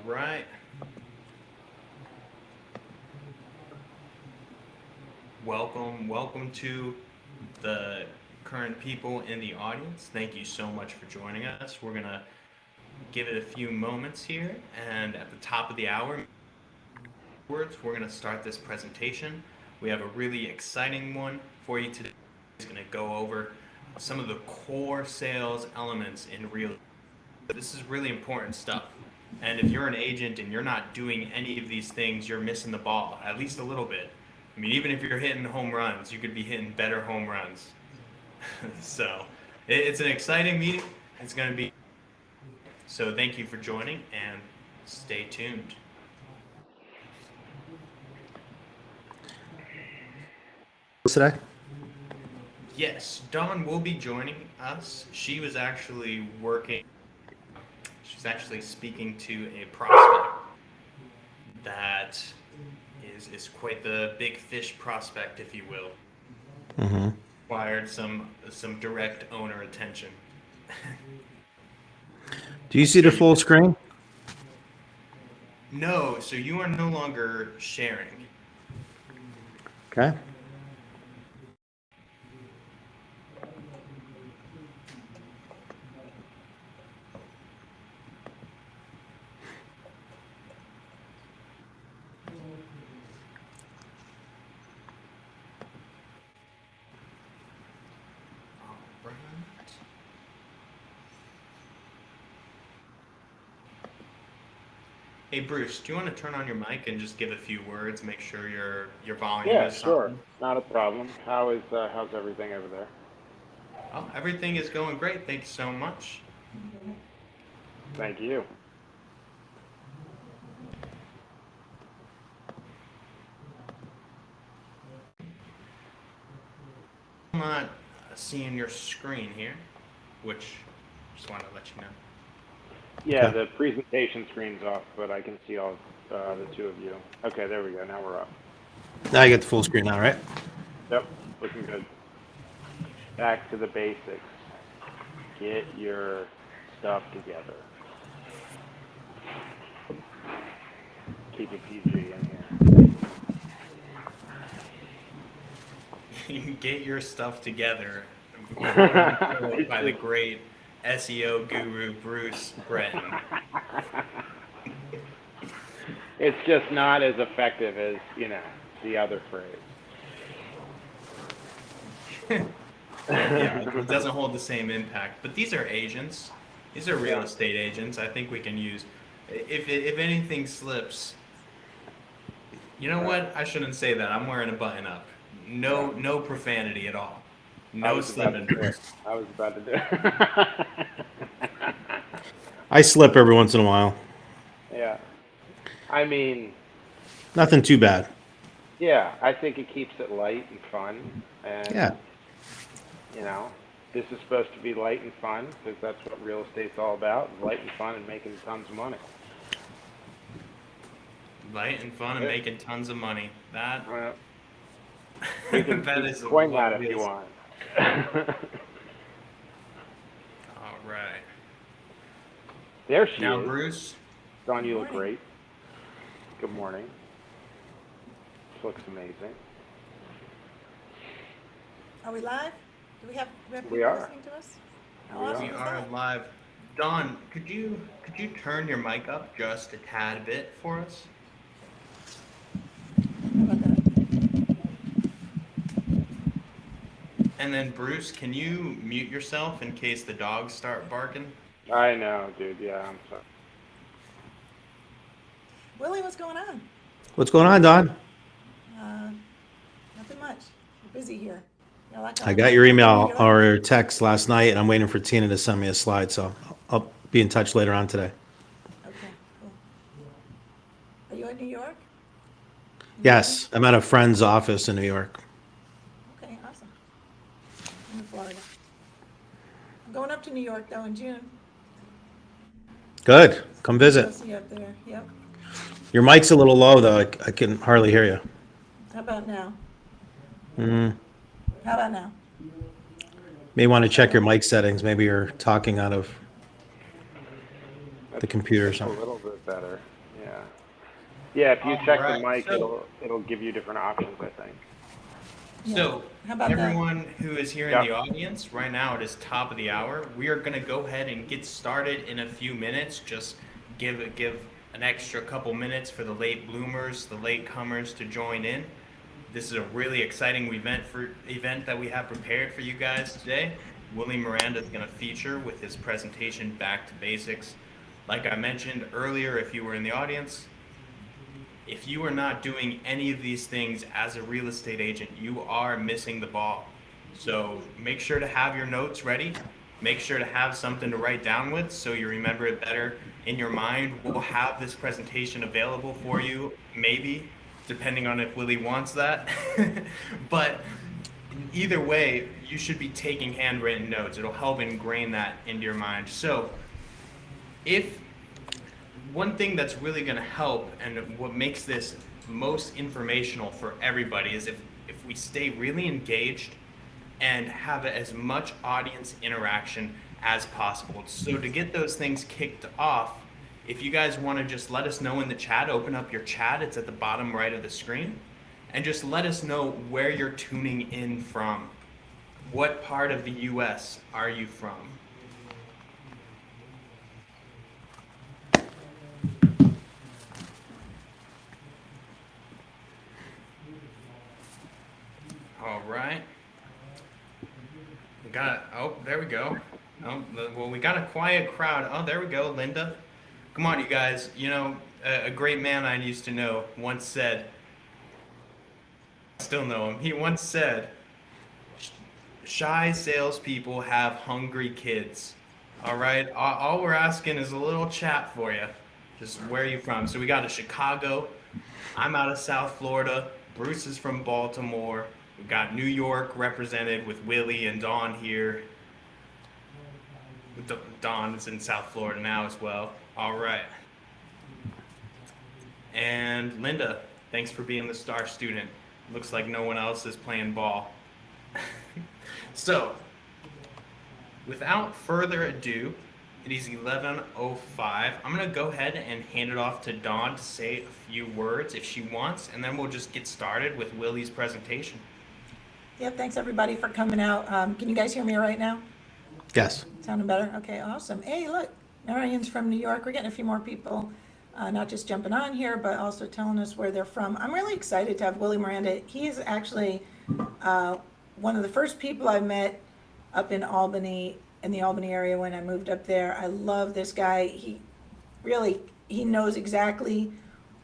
right. Welcome to the current people in the audience. Thank you so much for joining us. We're gonna give it a few moments here, and at the top of the hour, we're gonna start this presentation. We have a really exciting one for you today. It's gonna go over some of the core sales elements in real estate. This is really important stuff. And if you're an agent and you're not doing any of these things, you're missing the ball, at least a little bit. I mean, even if you're hitting home runs, you could be hitting better home runs. So it's an exciting meeting. It's going to be. So thank you for joining and stay tuned. Today? Yes, Dawn will be joining us. She was actually she's actually speaking to a prospect that is quite the big fish prospect, if you will. Mm-hmm. Required some direct owner attention. Do you see the full screen? No, so you are no longer sharing. Okay. Hey Bruce, do you want to turn on your mic and just give a few words? Make sure your volume Yeah, is sure. something. Not a problem. How's everything over there? Oh, everything is going great. Thank you so much. Thank you. I'm not seeing your screen here, which just wanted to let you know. Yeah, Okay. the presentation screen's off, but I can see all the two of you. Okay, there we go. Now we're up. Now you get the full screen now, right? Yep, looking good. Back to the basics. Get your stuff together. Keep it PG in here. Get your stuff together. By the great SEO guru Bruce Breton. It's just not as effective as, the other phrase. Yeah, it doesn't hold the same impact. But these are agents. These are real estate agents. I think we can use. If anything slips, you know what? I shouldn't say that. I'm wearing a button up. No profanity at all. No slipping. I was about to do it. I slip every once in a while. Yeah. I mean, Nothing too bad. yeah, I think it keeps it light and fun. And, Yeah. This is supposed to be light and fun because that's what real estate's all about, light and fun and making tons of money. Light and fun and making tons of money. That You can that is coin what that it if you is. want. All right. There she Now, is. Bruce. Dawn, you look Morning. great. Good morning. This looks amazing. Are we live? Do we have people We are. listening to us? How We awesome We is are that? live. Dawn, could you turn your mic up just a tad bit for us? How about that? And then Bruce, can you mute yourself in case the dogs start barking? I know, dude. Yeah, I'm sorry. Willie, what's going on? What's going on, Don? Nothing much. We're busy here. Got a lot I going got on. your email You're or your text last night, and I'm waiting for Tina to send me a slide, so I'll be in touch later on today. Okay, cool. Are you in New York? Yes, I'm at a friend's office in New York. Okay, awesome. I'm in Florida. I'm going up to New York though in June. Good. Come visit. I'll see you up there. Yep. Your mic's a little low, though. I can hardly hear you. How about now? Mm, How about now? may want to check your mic settings. Maybe you're talking out of the computer or It's a something. little bit better. Yeah, if you check Alright, the mic, so- it'll give you different options, I think. So, How about that? everyone who is here in Yep. the audience, right now it is top of the hour. We are going to go ahead and get started in a few minutes. Just give an extra couple minutes for the late bloomers, the late comers to join in. This is a really exciting event that we have prepared for you guys today. Willie Miranda is going to feature with his presentation, Back to Basics. Like I mentioned earlier, if you were in the audience, if you are not doing any of these things as a real estate agent, you are missing the ball. So make sure to have your notes ready. Make sure to have something to write down with so you remember it better in your mind. We'll have this presentation available for you, maybe, depending on if Willie wants that. But either way, you should be taking handwritten notes. It'll help ingrain that into your mind. So if one thing that's really going to help and what makes this most informational for everybody is if we stay really engaged and have as much audience interaction as possible. So to get those things kicked off, if you guys want to just let us know in the chat, open up your chat, it's at the bottom right of the screen, and just let us know where you're tuning in from. What part of the US are you from? All right. There we go. Well, we got a quiet crowd. Oh, there we go, Linda. Come on, you guys. You know, a great man I used to know once said, I still know him. He once said, shy salespeople have hungry kids. All right. All we're asking is a little chat for you. Just where are you from? So we got a Chicago. I'm out of South Florida. Bruce is from Baltimore. We've got New York represented with Willie and Dawn here. Dawn is in South Florida now as well. All right. And Linda, thanks for being the star student. Looks like no one else is playing ball. So, without further ado, it is 11:05. I'm going to go ahead and hand it off to Dawn to say a few words if she wants, and then we'll just get started with Willie's presentation. Yep, thanks everybody for coming out. Can you guys hear me right now? Yes. Sounding better? Okay, awesome. Hey, look, Marion's from New York. We're getting a few more people, not just jumping on here, but also telling us where they're from. I'm really excited to have Willie Miranda. He is actually one of the first people I met up in Albany, in the Albany area when I moved up there. I love this guy. He knows exactly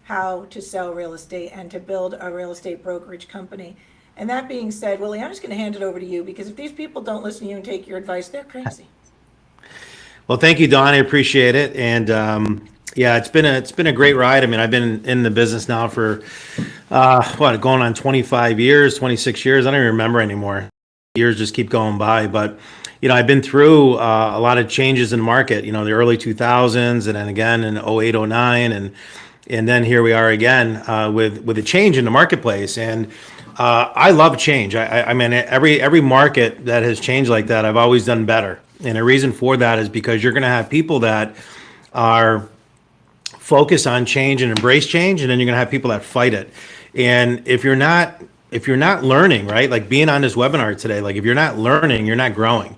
how to sell real estate and to build a real estate brokerage company. And that being said, Willie, I'm just going to hand it over to you because if these people don't listen to you and take your advice, they're crazy. Well, thank you, Don. I appreciate it. And yeah, it's been a great ride. I mean, I've been in the business now for going on 25 years, 26 years. I don't even remember anymore. Years just keep going by. But you know, I've been through a lot of changes in the market. You know, the early 2000s, and then again in 08, 09, and then here we are again with a change in the marketplace. And I love change. I mean, every market that has changed like that, I've always done better. And the reason for that is because you're going to have people that are focused on change and embrace change, and then you're going to have people that fight it. And if you're not learning, right, like being on this webinar today, like if you're not learning, you're not growing.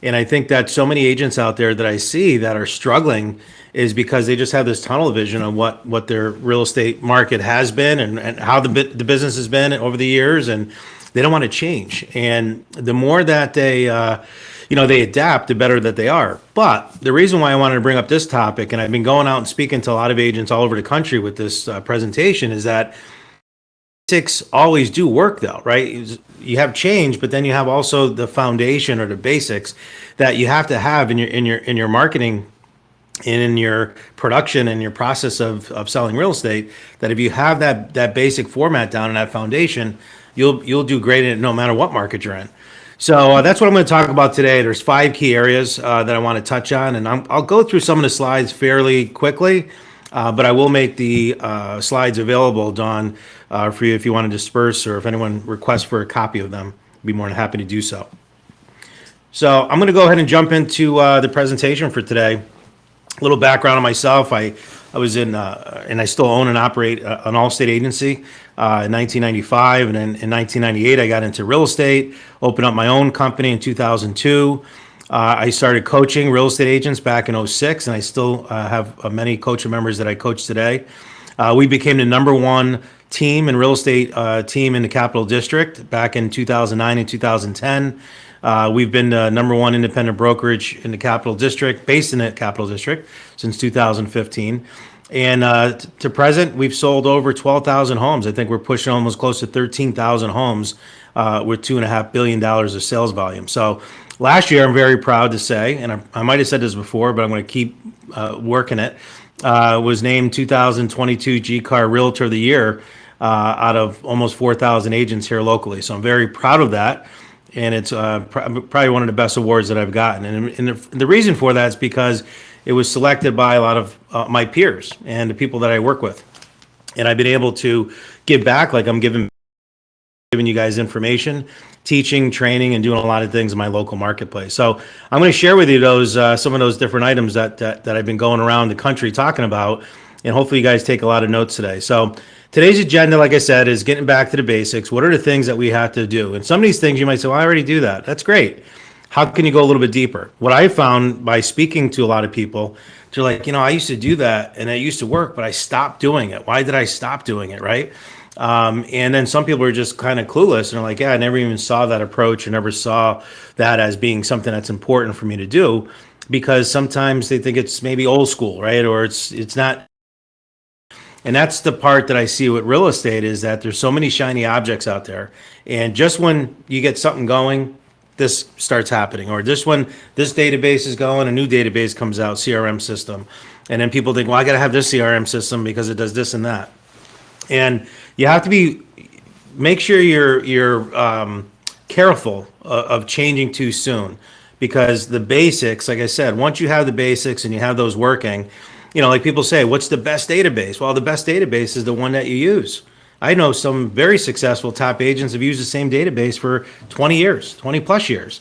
And I think that so many agents out there that I see that are struggling is because they just have this tunnel vision of what their real estate market has been and how the business has been over the years, and they don't want to change. And the more that they adapt, the better that they are. But the reason why I wanted to bring up this topic, and I've been going out and speaking to a lot of agents all over the country with this presentation, is that basics always do work though, right? You have change, but then you have also the foundation or the basics that you have to have in your marketing and in your production and your process of selling real estate. That if you have that basic format down and that foundation, you'll do great in it no matter what market you're in. So that's what I'm going to talk about today. There's 5 key areas that I want to touch on, and I'll go through some of the slides fairly quickly, but I will make the slides available, Dawn, for you if you want to disperse, or if anyone requests for a copy of them, I'd be more than happy to do so. So I'm going to go ahead and jump into the presentation for today. A little background on myself. I I was in, and I still own and operate an Allstate agency in 1995. And then in 1998, I got into real estate, opened up my own company in 2002. I started coaching real estate agents back in '06, and I still have many coaching members that I coach today. We became the number one team in real estate team in the Capital District back in 2009 and 2010. We've been the number one independent brokerage in the Capital District, based in the Capital District, since 2015. And to present, we've sold over 12,000 homes. I think we're pushing almost close to 13,000 homes with $2.5 billion of sales volume. So last year, I'm very proud to say, and I might have said this before, but I'm going to keep working it, was named 2022 G-Car Realtor of the Year out of almost 4,000 agents here locally. So I'm very proud of that. And it's probably one of the best awards that I've gotten. And the reason for that is because it was selected by a lot of my peers and the people that I work with. And I've been able to give back like I'm giving you guys information, teaching, training, and doing a lot of things in my local marketplace. So I'm going to share with you those some of those different items that I've been going around the country talking about. And hopefully you guys take a lot of notes today. So today's agenda, like I said, is getting back to the basics. What are the things that we have to do? And some of these things you might say, well, I already do that. That's great. How can you go a little bit deeper? What I found by speaking to a lot of people, they're like, I used to do that and it used to work, but I stopped doing it. Why did I stop doing it, right? And then some people are just kind of clueless and are like, yeah, I never even saw that approach or never saw that as being something that's important for me to do, because sometimes they think it's maybe old school, right? Or it's not. And that's the part that I see with real estate, is that there's so many shiny objects out there. And just when you get something going, this starts happening. Or just when this database is going, a new database comes out, CRM system. And then people think, well, I got to have this CRM system because it does this and that. And you have to make sure you're careful of changing too soon, because the basics, like I said, once you have the basics and you have those working, like people say, what's the best database? Well, the best database is the one that you use. I know some very successful top agents have used the same database for 20 years, 20 plus years,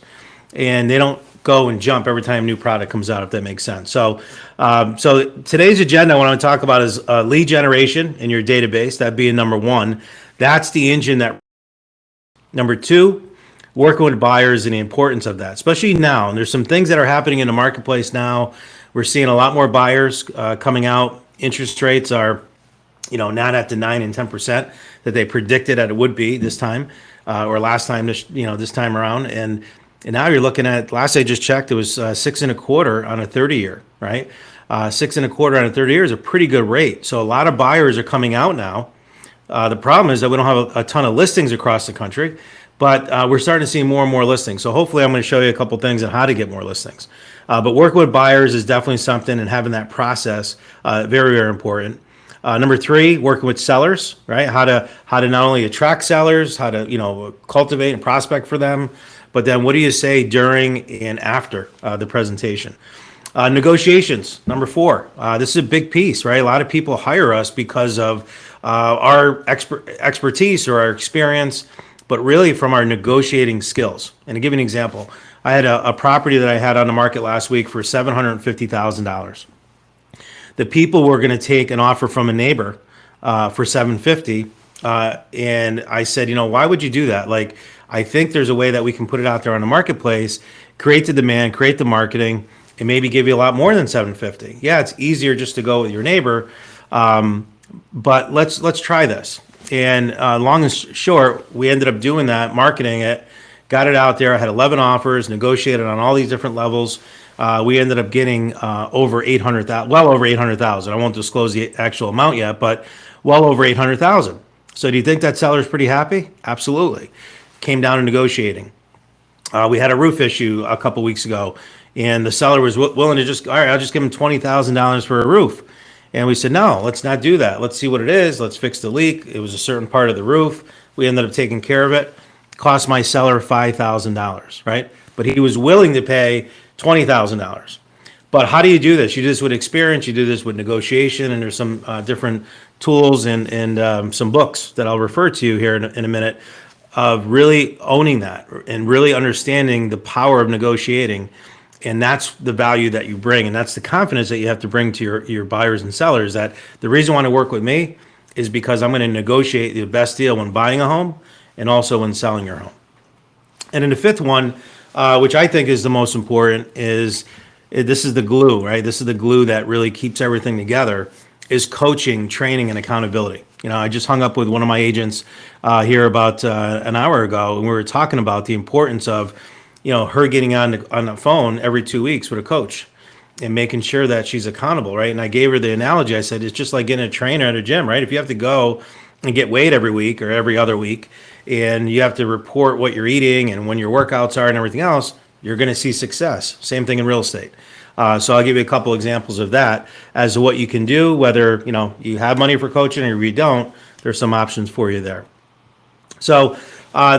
and they don't go and jump every time a new product comes out, if that makes sense. So today's agenda, what I want to talk about is lead generation in your database, that being number one. That's the engine that. Number two, working with buyers and the importance of that, especially now. And there's some things that are happening in the marketplace now. We're seeing a lot more buyers coming out. Interest rates are, not at the 9 and 10% that they predicted that it would be this time, or last time, this time around. And now you're looking at, last I just checked, it was 6.25 on a 30-year, right? 6.25 on a 30-year is a pretty good rate. So a lot of buyers are coming out now. The problem is that we don't have a ton of listings across the country, but we're starting to see more and more listings. So hopefully I'm going to show you a couple things on how to get more listings. But working with buyers is definitely something, and having that process, very, very important. Number three, working with sellers, right? How to not only attract sellers, how to, cultivate and prospect for them, but then what do you say during and after the presentation? Negotiations, number four. This is a big piece, right? A lot of people hire us because of our expertise or our experience, but really from our negotiating skills. And to give you an example, I had a property that I had on the market last week for $750,000. The people were going to take an offer from a neighbor for $750,000, and I said, why would you do that? Like, I think there's a way that we can put it out there on the marketplace, create the demand, create the marketing, and maybe give you a lot more than $750,000. Yeah, it's easier just to go with your neighbor, but let's try this. And long and short, we ended up doing that, marketing it, got it out there. I had 11 offers, negotiated on all these different levels. We ended up getting well over $800,000. I won't disclose the actual amount yet, but well over $800,000. So do you think that seller's pretty happy? Absolutely. Came down to negotiating. We had a roof issue a couple weeks ago, and the seller was willing to all right, I'll just give him $20,000 for a roof. And we said, no, let's not do that. Let's see what it is. Let's fix the leak. It was a certain part of the roof. We ended up taking care of it. Cost my seller $5,000, right? But he was willing to pay $20,000. But how do you do this? You do this with experience. You do this with negotiation. And there's some different tools and some books that I'll refer to here in a minute, of really owning that and really understanding the power of negotiating And that's the value that you bring. And that's the confidence that you have to bring to your buyers and sellers, that the reason you want to work with me is because I'm going to negotiate the best deal when buying a home and also when selling your home. And then the fifth one, which I think is the most important, is this is the glue, right? This is the glue that really keeps everything together, is coaching, training, and accountability. I just hung up with one of my agents here about an hour ago, and we were talking about the importance of, her getting on the phone every 2 weeks with a coach and making sure that she's accountable, right? And I gave her the analogy. I said, it's just like getting a trainer at a gym, right? If you have to go and get weighed every week or every other week, and you have to report what you're eating and when your workouts are and everything else, you're going to see success. Same thing in real estate. So I'll give you a couple examples of that as to what you can do, whether you have money for coaching or you don't. There's some options for you there. So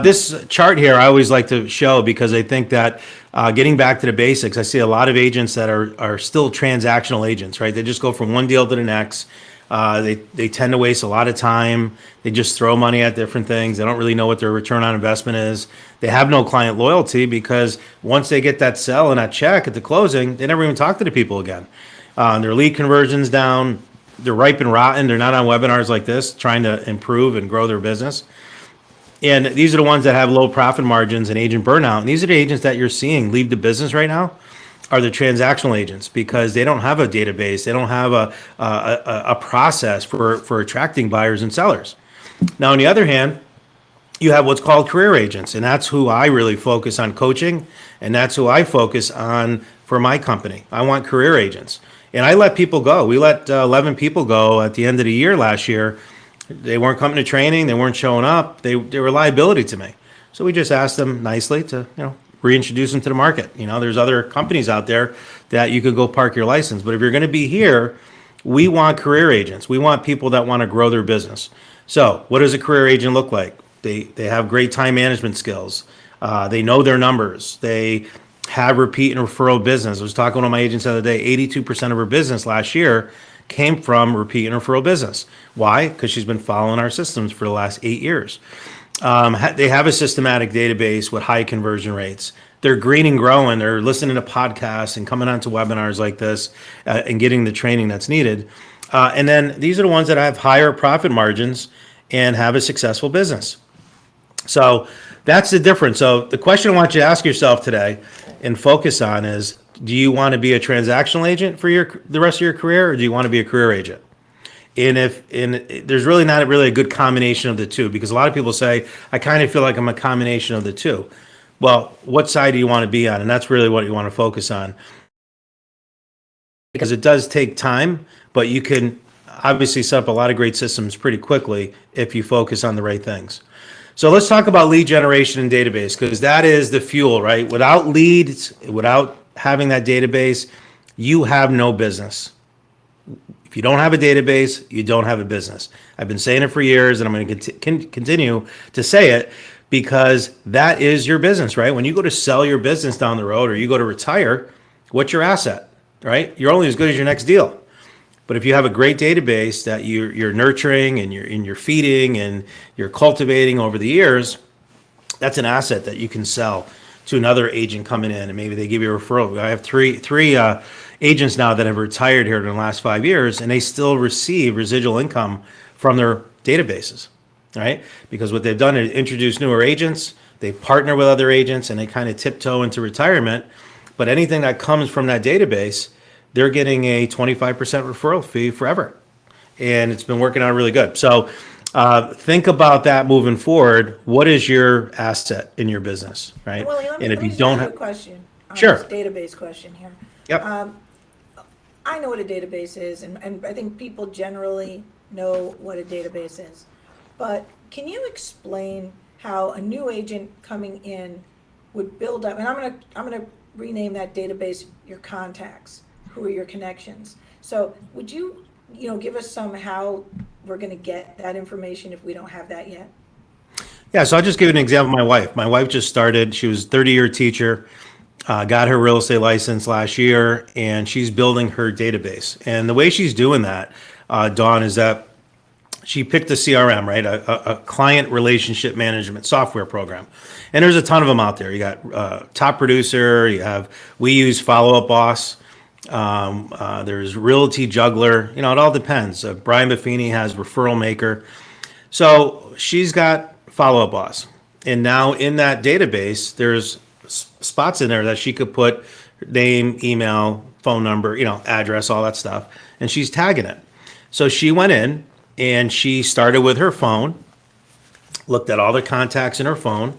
this chart here I always like to show, because I think that getting back to the basics, I see a lot of agents that are still transactional agents, right? They just go from one deal to the next. They tend to waste a lot of time. They just throw money at different things. They don't really know what their return on investment is. They have no client loyalty, because once they get that sell and that check at the closing, they never even talk to the people again. Their lead conversion's down. They're ripe and rotten. They're not on webinars like this trying to improve and grow their business. And these are the ones that have low profit margins and agent burnout. And these are the agents that you're seeing leave the business right now, are the transactional agents, because they don't have a database. They don't have a process for attracting buyers and sellers. Now, on the other hand, you have what's called career agents, and that's who I really focus on coaching, and that's who I focus on for my company. I want career agents, and I let people go. We let 11 people go at the end of the year last year. They weren't coming to training. They weren't showing up. They were a liability to me. So we just asked them nicely to, reintroduce them to the market. There's other companies out there that you could go park your license. But if you're going to be here, we want career agents. We want people that want to grow their business. So what does a career agent look like? They have great time management skills. They know their numbers. They have repeat and referral business. I was talking to one of my agents the other day. 82% of her business last year came from repeat and referral business. Why? Because she's been following our systems for the last 8 years. They have a systematic database with high conversion rates. They're green and growing. They're listening to podcasts and coming onto webinars like this and getting the training that's needed. And then these are the ones that have higher profit margins and have a successful business. So that's the difference. So the question I want you to ask yourself today and focus on is, do you want to be a transactional agent for the rest of your career, or do you want to be a career agent? And there's really not really a good combination of the two, because a lot of people say, I kind of feel like I'm a combination of the two. Well, what side do you want to be on? And that's really what you want to focus on, because it does take time, but you can obviously set up a lot of great systems pretty quickly if you focus on the right things. So let's talk about lead generation and database, because that is the fuel, right? Without leads, without having that database, you have no business. If you don't have a database, you don't have a business. I've been saying it for years, and I'm going to continue to say it, because that is your business, right? When you go to sell your business down the road, or you go to retire, what's your asset, right? You're only as good as your next deal. But if you have a great database that you're nurturing and you're feeding and you're cultivating over the years, that's an asset that you can sell to another agent coming in, and maybe they give you a referral. I have three agents now that have retired here in the last 5 years, and they still receive residual income from their databases, right? Because what they've done is introduce newer agents, they partner with other agents, and they kind of tiptoe into retirement. But anything that comes from that database, they're getting a 25% referral fee forever. And it's been working out really good. So think about that moving forward. What is your asset in your business, right? Willie, And if you don't have a question. Sure. This database question here. Yep. I know what a database is, and I think people generally know what a database is. But can you explain how a new agent coming in would build up? And I'm gonna rename that database your contacts, who are your connections. So would you give us some how we're going to get that information if we don't have that yet? Yeah, so I'll just give you an example of my wife. My wife just started. She was a 30-year teacher, got her real estate license last year, and she's building her database. And the way she's doing that, Dawn, is that she picked a CRM, right? A client relationship management software program. And there's a ton of them out there. You got Top Producer, we use Follow Up Boss. There's Realty Juggler, it all depends. Brian Buffini has Referral Maker. So she's got Follow Up Boss. And now in that database, there's spots in there that she could put name, email, phone number, address, all that stuff. And she's tagging it. So she went in and she started with her phone, looked at all the contacts in her phone.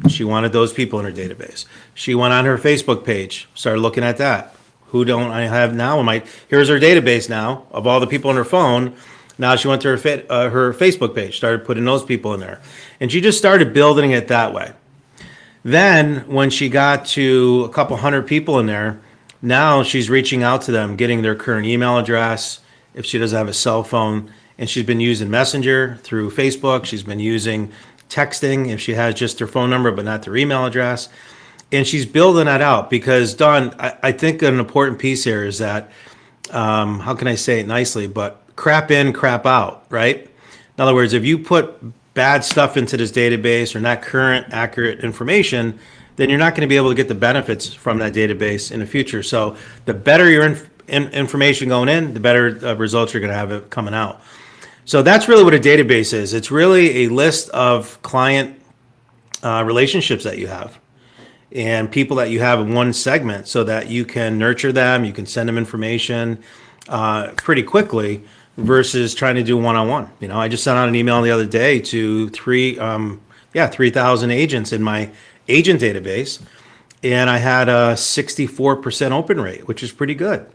She wanted those people in her database. She went on her Facebook page, started looking at that. Who don't I have now? Here's her database now of all the people on her phone. Now she went to her Facebook page, started putting those people in there. And she just started building it that way. Then when she got to a couple hundred people in there, now she's reaching out to them, getting their current email address, if she doesn't have a cell phone. And she's been using Messenger through Facebook. She's been using texting if she has just their phone number but not their email address. And she's building that out because, Dawn, I think an important piece here is that, how can I say it nicely, but crap in, crap out, right? In other words, if you put bad stuff into this database or not current, accurate information, then you're not going to be able to get the benefits from that database in the future. So the better your information going in, the better results you're going to have coming out. So that's really what a database is. It's really a list of client relationships that you have and people that you have in one segment so that you can nurture them, you can send them information pretty quickly versus trying to do one-on-one. I just sent out an email the other day to 3,000 agents in my agent database, and I had a 64% open rate, which is pretty good.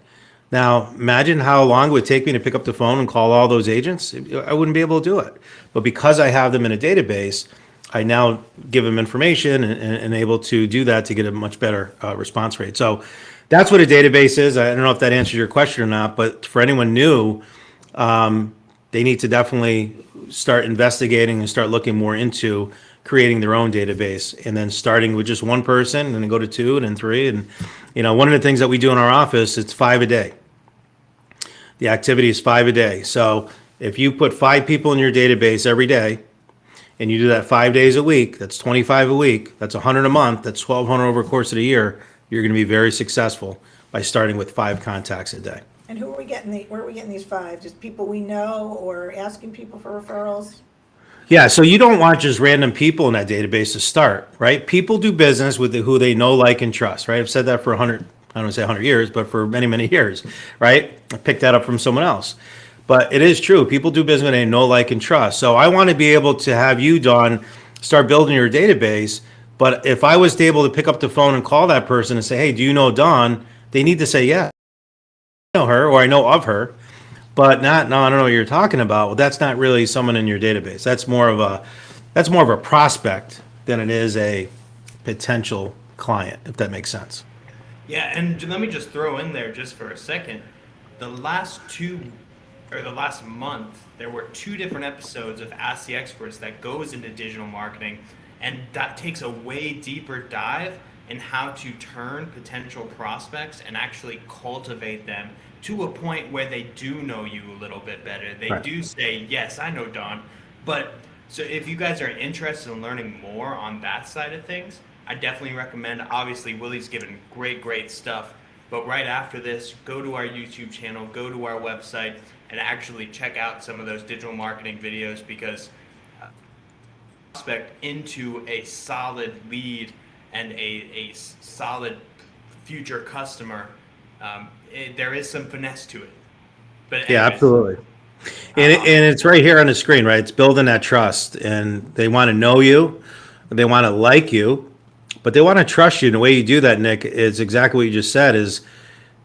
Now, imagine how long it would take me to pick up the phone and call all those agents. I wouldn't be able to do it. But because I have them in a database, I now give them information and able to do that to get a much better response rate. So that's what a database is. I don't know if that answers your question or not, but for anyone new, they need to definitely start investigating and start looking more into creating their own database and then starting with just one person and then go to two and then three. And, one of the things that we do in our office, it's 5 a day. The activity is 5 a day. So if you put 5 people in your database every day and you do that 5 days a week, that's 25 a week, that's 100 a month, that's 1,200 over the course of the year, you're going to be very successful by starting with 5 contacts a day. And where are we getting these 5? Just people we know or asking people for referrals? Yeah, so you don't want just random people in that database to start, right? People do business with who they know, like, and trust, right? I've said that for 100, I don't want to say 100 years, but for many, many years, right? I picked that up from someone else. But it is true. People do business with they know, like, and trust. So I want to be able to have you, Dawn, start building your database. But if I was able to pick up the phone and call that person and say, hey, do you know Dawn? They need to say, yeah, I know her or I know of her. But not, no, I don't know what you're talking about. Well, that's not really someone in your database. That's more of a prospect than it is a potential client, if that makes sense. Yeah, and let me just throw in there just for a second. The last month, there were 2 different episodes of Ask the Experts that goes into digital marketing, and that takes a way deeper dive in how to turn potential prospects and actually cultivate them to a point where they do know you a little bit better. They Right. do say, yes, I know Don. But so if you guys are interested in learning more on that side of things, I definitely recommend, obviously Willie's given great stuff, but right after this, go to our YouTube channel, go to our website, and actually check out some of those digital marketing videos, because prospect into a solid lead and a solid future customer, there is some finesse to it. But Yeah, anyways, absolutely. And it's right here on the screen, right? It's building that trust, and they want to know you, they want to like you, but they want to trust you. And the way you do that, Nick, is exactly what you just said, is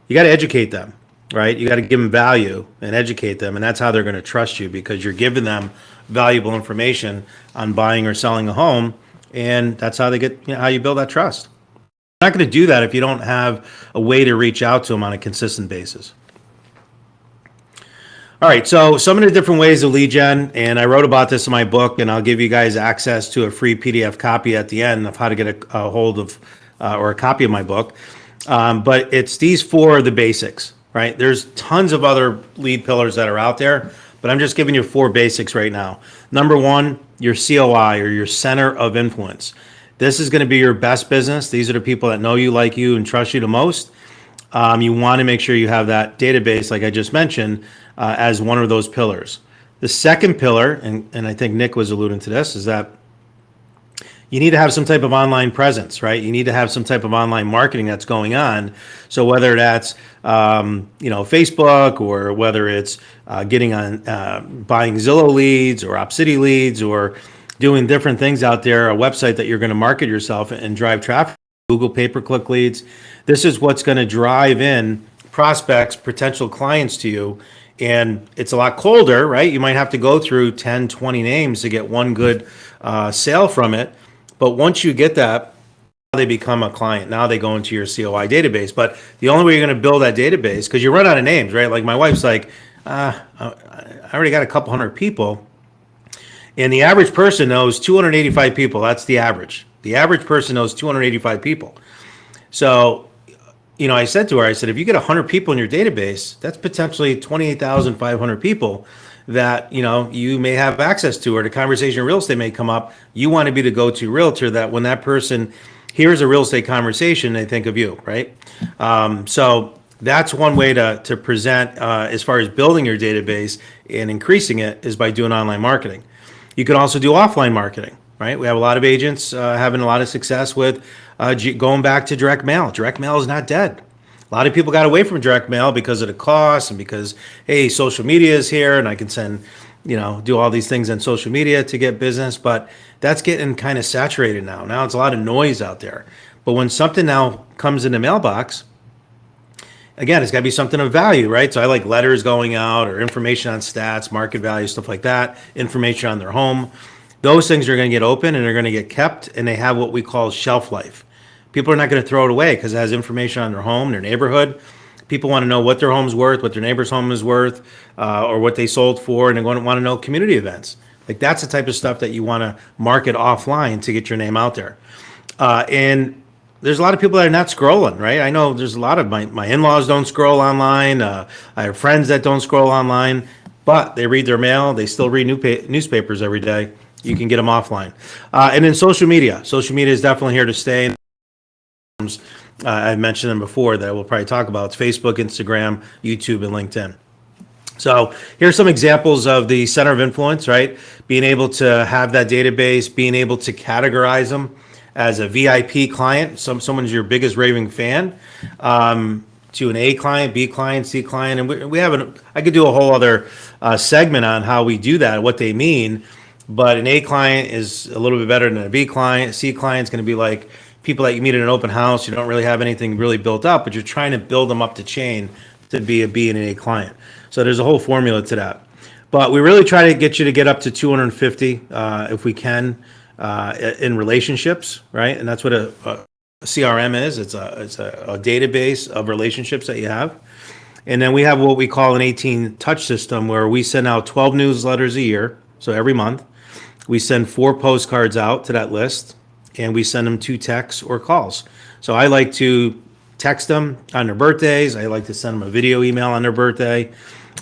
you got to educate them, right? You got to give them value and educate them, and that's how they're going to trust you, because you're giving them valuable information on buying or selling a home, and that's how they get, how you build that trust. You're not going to do that if you don't have a way to reach out to them on a consistent basis. All right, so some of the different ways of lead gen, and I wrote about this in my book, and I'll give you guys access to a free PDF copy at the end of how to get a hold of or a copy of my book. But it's these 4 are the basics, right? There's tons of other lead pillars that are out there, but I'm just giving you 4 basics right now. Number 1, your COI, or your center of influence. This is going to be your best business. These are the people that know you, like you, and trust you the most. You want to make sure you have that database, like I just mentioned, as one of those pillars. The second pillar, and I think Nick was alluding to this, is that you need to have some type of online presence, right? You need to have some type of online marketing that's going on. So whether that's Facebook, or whether it's getting on buying Zillow leads or OpCity leads, or doing different things out there, a website that you're going to market yourself and drive traffic, Google pay-per-click leads. This is what's going to drive in prospects, potential clients to you. And it's a lot colder, right? You might have to go through 10, 20 names to get one good sale from it. But once you get that, they become a client. Now they go into your COI database. But the only way you're going to build that database, because you run out of names, right? Like my wife's like, I already got a couple hundred people. And the average person knows 285 people. That's the average. The average person knows 285 people. So, I said to her, I said, if you get 100 people in your database, that's potentially 28,500 people that, you may have access to, or the conversation in real estate may come up. You want to be the go-to realtor that when that person hears a real estate conversation, they think of you, right? So that's one way to present as far as building your database and increasing it, is by doing online marketing. You can also do offline marketing, right? We have a lot of agents having a lot of success with going back to direct mail. Direct mail is not dead. A lot of people got away from direct mail because of the cost, and because, hey, social media is here and I can send, do all these things on social media to get business. But that's getting kind of saturated now. Now it's a lot of noise out there. But when something now comes in the mailbox, again, it's got to be something of value, right? So I like letters going out, or information on stats, market value, stuff like that, information on their home. Those things are going to get open and they're going to get kept, and they have what we call shelf life. People are not going to throw it away because it has information on their home, their neighborhood. People want to know what their home's worth, what their neighbor's home is worth, or what they sold for, and they're going to want to know community events. Like, that's the type of stuff that you want to market offline to get your name out there. And there's a lot of people that are not scrolling, right? I know there's a lot of my in-laws don't scroll online. I have friends that don't scroll online, but they read their mail. They still read newspapers every day. You can get them offline. And then social media. Social media is definitely here to stay. I've mentioned them before that we'll probably talk about. It's Facebook, Instagram, YouTube, and LinkedIn. So here's some examples of the center of influence, right? Being able to have that database, being able to categorize them as a VIP client, someone's your biggest raving fan, to an A client, B client, C client. And we have I could do a whole other segment on how we do that, what they mean. But an A client is a little bit better than a B client. C client is going to be like people that you meet at an open house. You don't really have anything really built up, but you're trying to build them up the chain to be a B and an A client. So there's a whole formula to that. But we really try to get you to get up to 250 if we can in relationships, right? And that's what a CRM is. It's a database of relationships that you have. And then we have what we call an 18 touch system, where we send out 12 newsletters a year. So every month we send 4 postcards out to that list, and we send them 2 texts or calls. So I like to text them on their birthdays. I like to send them a video email on their birthday.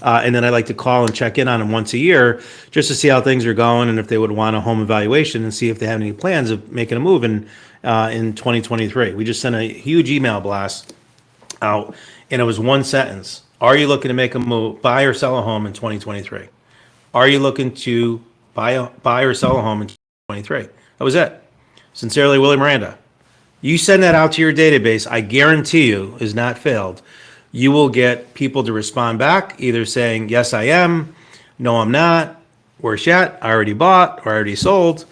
And then I like to call and check in on them once a year, just to see how things are going, and if they would want a home evaluation, and see if they have any plans of making a move in 2023. We just sent a huge email blast out, and it was one sentence. Are you looking to make a move, buy or sell a home in 2023? Are you looking to buy or sell a home in 2023? That was it. Sincerely, Willie Miranda. You send that out to your database, I guarantee you, is not failed. You will get people to respond back, either saying, yes, I am, no, I'm not, worse yet, I already bought or I already sold.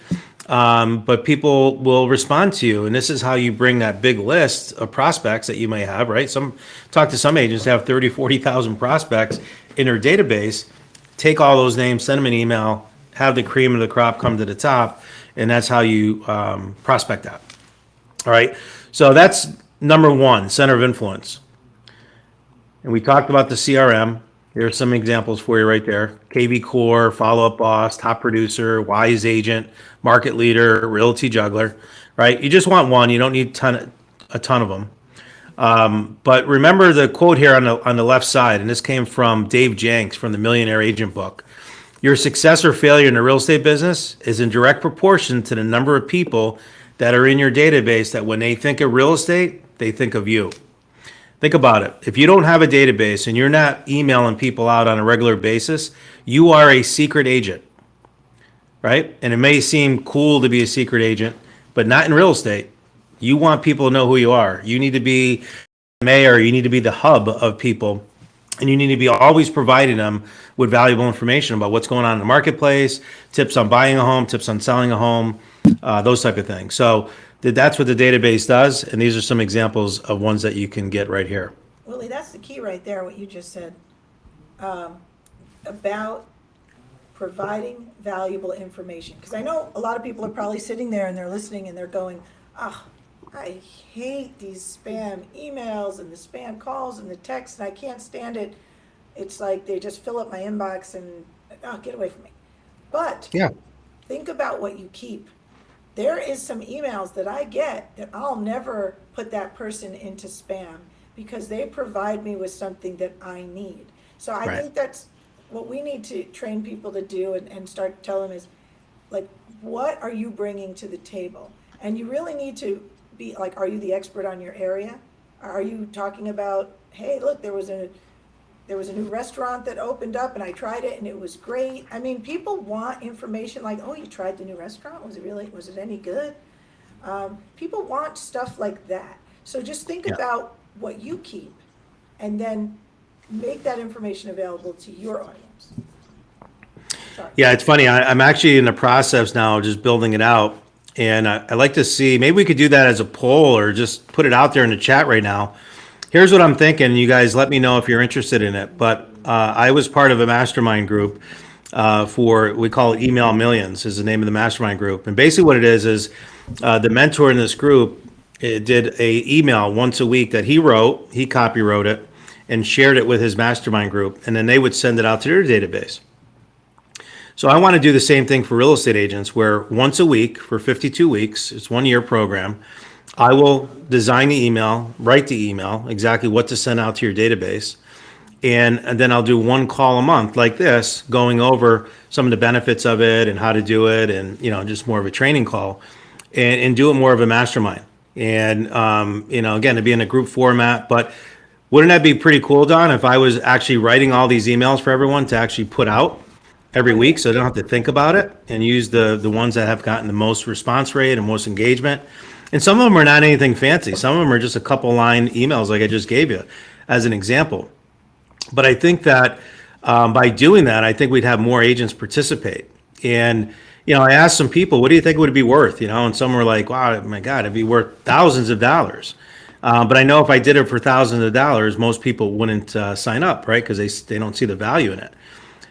But people will respond to you. And this is how you bring that big list of prospects that you may have, right? Talk to some agents that have 30, 40,000 prospects in their database. Take all those names, send them an email, have the cream of the crop come to the top, and that's how you prospect that. All right, so that's number 1, center of influence. And we talked about the CRM. Here's some examples for you right there. KV Core, Follow Up Boss, Top Producer, Wise Agent, Market Leader, Realty Juggler, right? You just want one. You don't need a ton of them. But remember the quote here on the left side, and this came from Dave Jenks from the Millionaire Agent book. Your success or failure in the real estate business is in direct proportion to the number of people that are in your database that when they think of real estate, they think of you. Think about it. If you don't have a database and you're not emailing people out on a regular basis, you are a secret agent, right? And it may seem cool to be a secret agent, but not in real estate. You want people to know who you are. You need to be mayor, you need to be the hub of people, and you need to be always providing them with valuable information about what's going on in the marketplace, tips on buying a home, tips on selling a home, those type of things. So that's what the database does, and these are some examples of ones that you can get right here. Willie, that's the key right there, what you just said, about providing valuable information. Because I know a lot of people are probably sitting there and they're listening and they're going, oh, I hate these spam emails and the spam calls and the texts, and I can't stand it. It's like they just fill up my inbox and, oh, get away from me. But Yeah. think about what you keep. There is some emails that I get that I'll never put that person into spam because they provide me with something that I need. So I Right. think that's what we need to train people to do and start telling them is, like, what are you bringing to the table? And you really need to be like, are you the expert on your area? Are you talking about, hey, look, there was a new restaurant that opened up and I tried it and it was great. I mean, people want information like, oh, you tried the new restaurant? Was it any good? People want stuff like that. So just think Yeah. about what you keep and then make that information available to your audience. Sorry. Yeah, it's funny. I'm actually in the process now of just building it out. And I like to see, maybe we could do that as a poll or just put it out there in the chat right now. Here's what I'm thinking. You guys let me know if you're interested in it. But I was part of a mastermind group we call it Email Millions is the name of the mastermind group. And basically what it is the mentor in this group did a email once a week that he copywrote it and shared it with his mastermind group. And then they would send it out to their database. So I want to do the same thing for real estate agents where once a week for 52 weeks, it's 1 year program, I will design the email, write the email, exactly what to send out to your database. And then I'll do one call a month like this, going over some of the benefits of it and how to do it and, just more of a training call and do it more of a mastermind. And, again, to be in a group format. But wouldn't that be pretty cool, Don, if I was actually writing all these emails for everyone to actually put out every week so I don't have to think about it and use the ones that have gotten the most response rate and most engagement. And some of them are not anything fancy. Some of them are just a couple line emails like I just gave you as an example. But I think that by doing that, I think we'd have more agents participate. And, I asked some people, what do you think it would be worth? And some were like, wow, my God, it'd be worth thousands of dollars. But I know if I did it for thousands of dollars, most people wouldn't sign up, right? Because they don't see the value in it.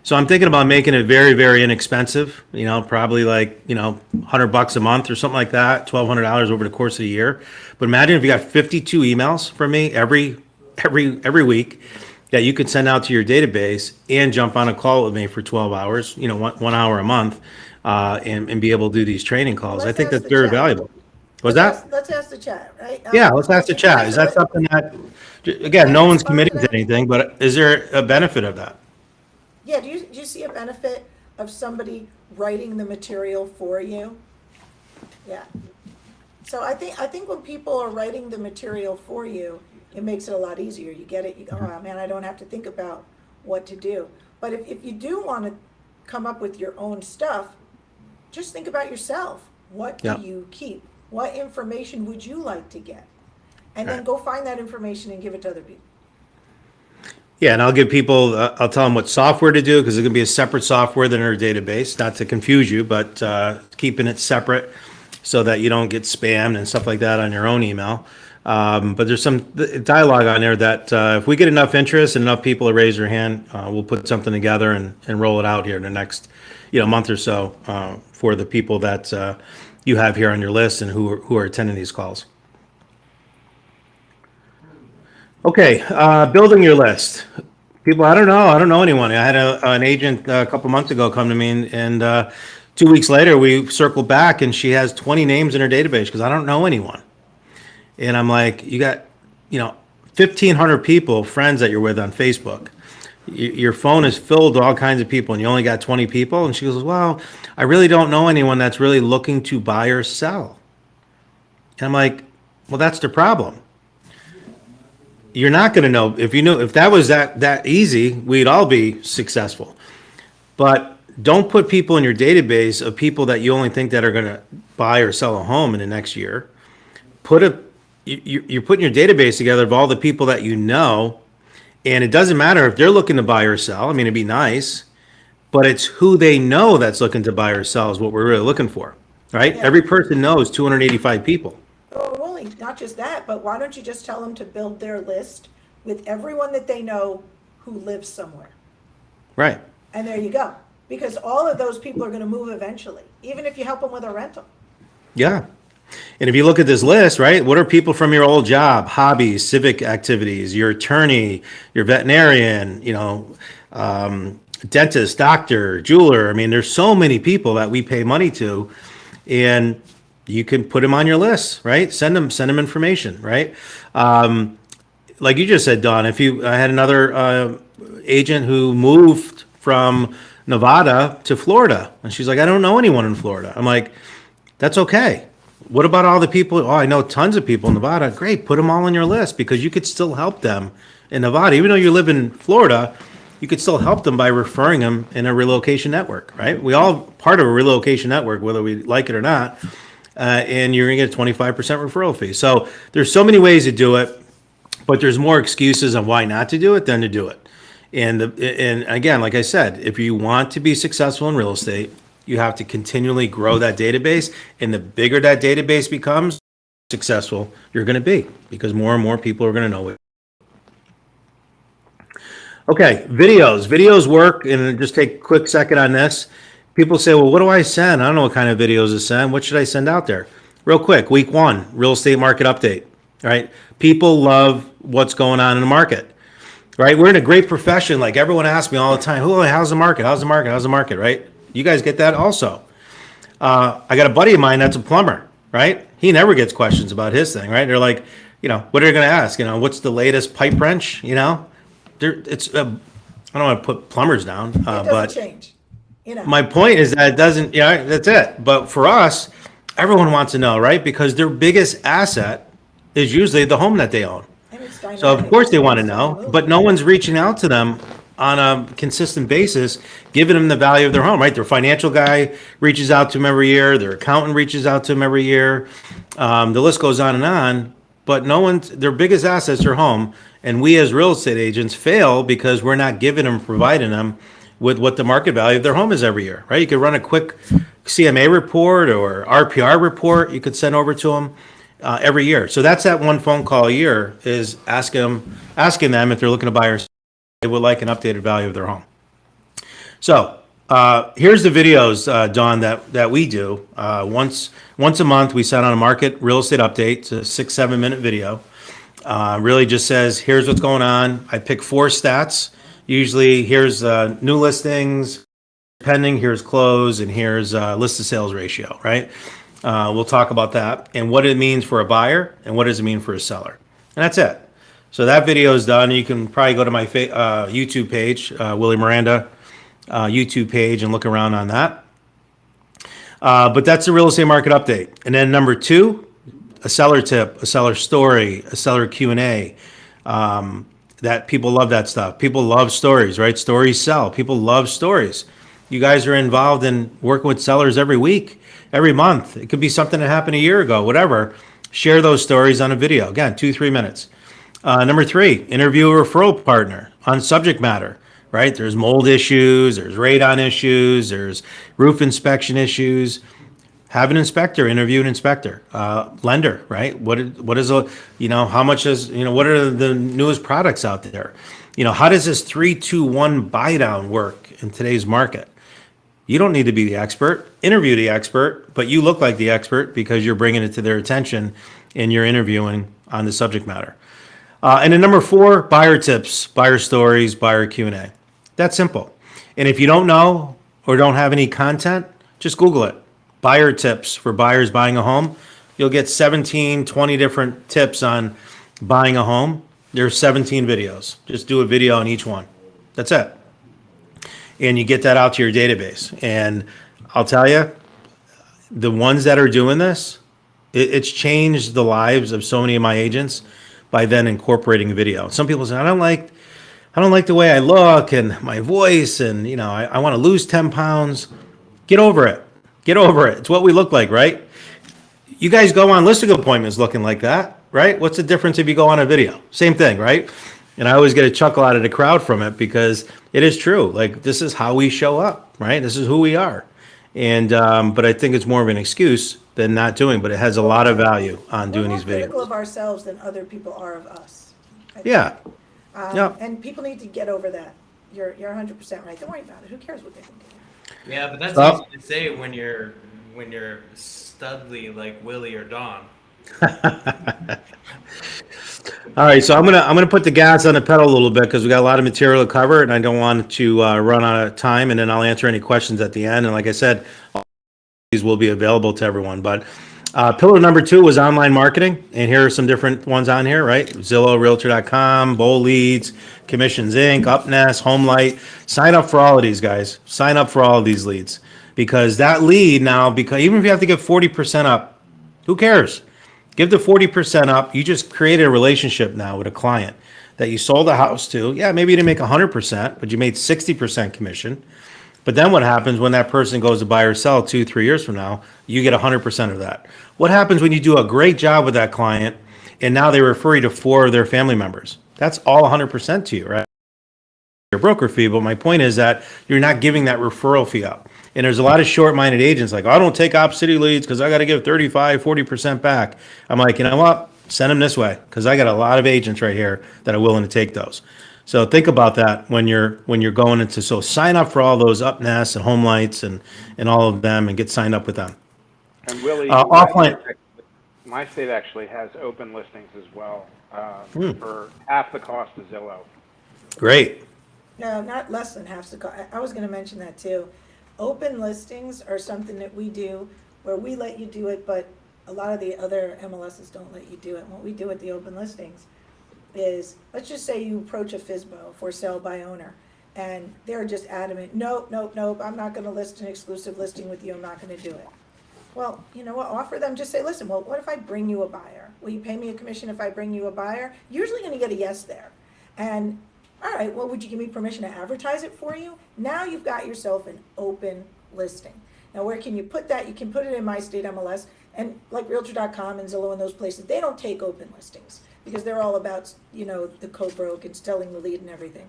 So I'm thinking about making it very, very inexpensive, probably like, $100 a month or something like that, $1,200 over the course of the year. But imagine if you got 52 emails from me every week that you could send out to your database and jump on a call with me for 12 hours, 1 hour a month, and be able to do these training calls. I think that's very valuable. Was that? Let's ask the chat, right? Yeah, let's ask the chat. Is that something that, again, no one's committing to anything, but is there a benefit of that? Yeah, do you see a benefit of somebody writing the material for you? Yeah. So I think when people are writing the material for you, it makes it a lot easier. You get it, you go, oh man, I don't have to think about what to do. But if you do want to come up with your own stuff, just think about yourself. What do you keep? What information would you like to get? And then go find that information and give it to other people. Yeah, and I'll give people, I'll tell them what software to do because it's going to be a separate software than our database, not to confuse you, but keeping it separate so that you don't get spammed and stuff like that on your own email. But there's some dialogue on there that if we get enough interest and enough people to raise their hand, we'll put something together and roll it out here in the next month or so for the people that you have here on your list and who are attending these calls. Okay, building your list. People, I don't know anyone. I had an agent a couple months ago come to me and 2 weeks later we circled back and she has 20 names in her database because I don't know anyone. And I'm like, you got, 1,500 people, friends that you're with on Facebook. Your phone is filled with all kinds of people and you only got 20 people. And she goes, well, I really don't know anyone that's really looking to buy or sell. And I'm like, well, that's the problem. You're not going to know. If you knew, if that was that easy, we'd all be successful. But don't put people in your database of people that you only think that are going to buy or sell a home in the next year. You're putting your database together of all the people that you know, and it doesn't matter if they're looking to buy or sell. I mean, it'd be nice, but it's who they know that's looking to buy or sell is what we're really looking for, right? Yeah. Every person knows 285 people. Oh, Willie, not just that, but why don't you just tell them to build their list with everyone that they know who lives somewhere? Right. And there you go. Because all of those people are going to move eventually, even if you help them with a rental. Yeah. And if you look at this list, right, what are people from your old job, hobbies, civic activities, your attorney, your veterinarian, dentist, doctor, jeweler. I mean, there's so many people that we pay money to, and you can put them on your list, right? Send them information, right? Like you just said, Dawn, I had another agent who moved from Nevada to Florida, and she's like, I don't know anyone in Florida. I'm like, that's okay. What about all the people? Oh, I know tons of people in Nevada. Great, put them all on your list because you could still help them in Nevada. Even though you live in Florida, you could still help them by referring them in a relocation network, right? We all part of a relocation network, whether we like it or not, and you're gonna get a 25% referral fee. So there's so many ways to do it, but there's more excuses on why not to do it than to do it. And again, like I said, if you want to be successful in real estate, you have to continually grow that database. And the bigger that database becomes, successful you're going to be, because more and more people are going to know it. Okay, videos work. And just take a quick second on this. People say, well, what do I send? I don't know what kind of videos to send. What should I send out there? Real quick, week 1, real estate market update. All right. People love what's going on in the market. Right? We're in a great profession. Like everyone asks me all the time, oh, how's the market? How's the market? How's the market? Right? You guys get that also. I got a buddy of mine that's a plumber, right? He never gets questions about his thing, right? They're like, what are they going to ask? What's the latest pipe wrench? I don't want to put plumbers down, It doesn't but change. my point is that it doesn't, that's it. But for us, everyone wants to know, right? Because their biggest asset is usually the home that they own. And it's dynamic. So of course they want to It's know, moving. but no one's reaching out to them on a consistent basis, giving them the value of their home, right? Their financial guy reaches out to them every year. Their accountant reaches out to them every year. The list goes on, but their biggest assets are home. And we as real estate agents fail because we're not giving them, providing them with what the market value of their home is every year, right? You could run a quick CMA report or RPR report you could send over to them every year. So that's that one phone call a year is asking them if they're looking to buy or sell, they would like an updated value of their home. So here's the videos, Dawn, that we do. Once a month, we send on a market real estate update. It's a 6-7 minute video. Really just says, here's what's going on. I pick 4 stats. Usually here's new listings, pending, here's close, and here's list to sales ratio, right? We'll talk about that and what it means for a buyer and what does it mean for a seller. And that's it. So that video is done. You can probably go to my YouTube page, Willie Miranda YouTube page, and look around on that. But that's the real estate market update. And then number 2, a seller tip, a seller story, a seller Q&A. That people love that stuff. People love stories, right? Stories sell. People love stories. You guys are involved in working with sellers every week, every month. It could be something that happened a year ago, whatever. Share those stories on a video. Again, 2-3 minutes. Number 3, interview a referral partner on subject matter, right? There's mold issues, there's radon issues, there's roof inspection issues. Have an inspector, interview an inspector, lender, right? What is how much is, what are the newest products out there? How does this 3-2-1 buy down work in today's market? You don't need to be the expert. Interview the expert, but you look like the expert because you're bringing it to their attention and you're interviewing on the subject matter. And then number 4, buyer tips, buyer stories, buyer Q&A. That's simple. And if you don't know or don't have any content, just Google it. Buyer tips for buyers buying a home. You'll get 17, 20 different tips on buying a home. There's 17 videos. Just do a video on each one. That's it. And you get that out to your database. And I'll tell you, the ones that are doing this, it's changed the lives of so many of my agents by then incorporating video. Some people say, I don't like the way I look and my voice, and I want to lose 10 pounds. Get over it. Get over it. It's what we look like, right? You guys go on listing appointments looking like that, right? What's the difference if you go on a video? Same thing, right? And I always get a chuckle out of the crowd from it because it is true. Like, this is how we show up, right? This is who we are. And but I think it's more of an excuse than not doing, but it has a lot of value on doing these We're more critical videos. of ourselves than other people are of us. I think. Yeah. Yeah. And people need to get over that. You're 100% right. Don't worry about it. Who cares what they think? Yeah, but that's Well- easy to say when you're studly like Willie or Don. All right, so I'm gonna put the gas on the pedal a little bit because we got a lot of material to cover, and I don't want to run out of time. And then I'll answer any questions at the end. And like I said, all these will be available to everyone. But pillar number 2 was online marketing, and here are some different ones on here, right? Zillow, Realtor.com, Bowl Leads, Commissions Inc., UpNest, HomeLight. Sign up for all of these guys. Sign up for all of these leads because that lead now, because even if you have to give 40% up, who cares? Give the 40% up. You just created a relationship now with a client that you sold a house to. Yeah, maybe you didn't make 100%, but you made 60% commission. But then what happens when that person goes to buy or sell 2-3 years from now? You get 100% of that. What happens when you do a great job with that client and now they refer you to 4 of their family members? That's all 100% to you, right? Your broker fee, but my point is that you're not giving that referral fee up. And there's a lot of short-minded agents like, I don't take op city leads because I got to give 35, 40% back. I'm like, you know what? Send them this way because I got a lot of agents right here that are willing to take those. So think about that when you're going into, so sign up for all those UpNest and HomeLights and all of them and get signed up with them. And Willie, offline. my state actually has open listings as well for half the cost of Zillow. Great. No, not less than half the cost. I was going to mention that too. Open listings are something that we do where we let you do it, but a lot of the other MLSs don't let you do it. What we do with the open listings is, let's just say you approach a FSBO, for sale by owner, and they're just adamant, nope, I'm not going to list an exclusive listing with you. I'm not going to do it. Well, you know what? Offer them, just say, listen, well, what if I bring you a buyer? Will you pay me a commission if I bring you a buyer? Usually going to get a yes there. And all right, well, would you give me permission to advertise it for you? Now you've got yourself an open listing. Now, where can you put that? You can put it in My State MLS, and like Realtor.com and Zillow and those places, they don't take open listings because they're all about, the co-broke and selling the lead and everything.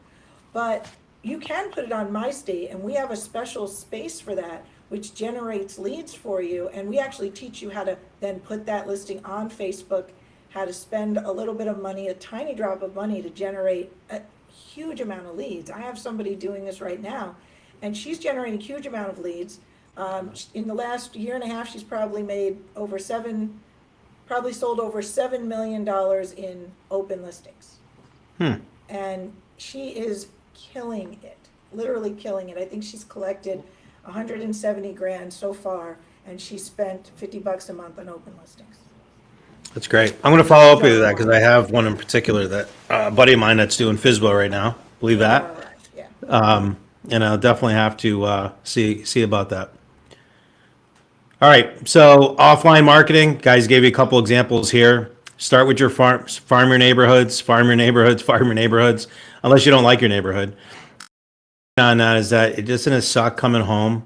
But you can put it on My State, and we have a special space for that, which generates leads for you, and we actually teach you how to then put that listing on Facebook, how to spend a little bit of money, a tiny drop of money to generate a huge amount of leads. I have somebody doing this right now, and she's generating a huge amount of leads. In the last year and a half, she's probably sold over $7 million in open listings. And she is killing it, literally killing it. I think she's collected 170 grand so far, and she spent $50 a month on open listings. That's great. I'm going to follow up with that because I have one in particular that a buddy of mine that's doing FSBO right now. Believe that. Yeah. And I'll definitely have to see about that. All right. So offline marketing, guys gave you a couple examples here. Start with your farm your neighborhoods, unless you don't like your neighborhood. On that is that it just doesn't suck coming home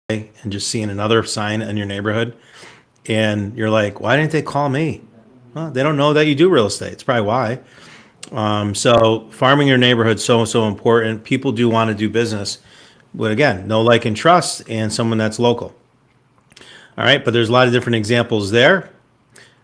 and just seeing another sign in your neighborhood. And you're like, why didn't they call me? Well, they don't know that you do real estate. It's probably why. So farming your neighborhood is so important. People do want to do business. But again, know, like, and trust, and someone that's local. All right, but there's a lot of different examples there.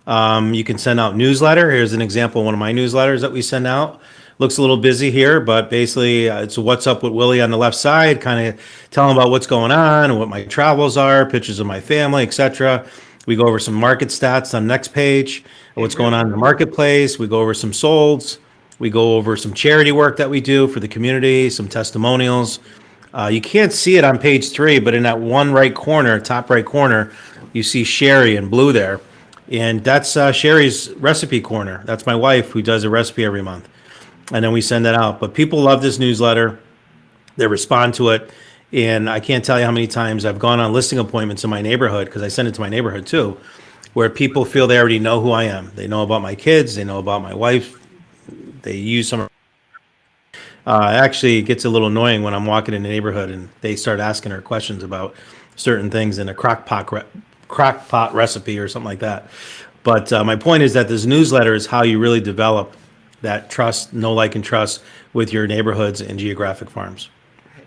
You can send out newsletter. Here's an example of one of my newsletters that we send out. Looks a little busy here, but basically it's what's up with Willie on the left side, kind of telling about what's going on and what my travels are, pictures of my family, etc. We go over some market stats on the next page, what's going on in the marketplace. We go over some solds. We go over some charity work that we do for the community, some testimonials. You can't see it on page 3, but in that one right corner, top right corner, you see Sherry in blue there. And that's Sherry's recipe corner. That's my wife who does a recipe every month. and then we send it out. But people love this newsletter. They respond to it. And I can't tell you how many times I've gone on listing appointments in my neighborhood, because I send it to my neighborhood too, where people feel they already know who I am. They know about my kids. They know about my wife. They use some. Actually, it gets a little annoying when I'm walking in the neighborhood and they start asking her questions about certain things in a crock pot recipe or something like that. But my point is that this newsletter is how you really develop that trust, know, like, and trust with your neighborhoods and geographic farms.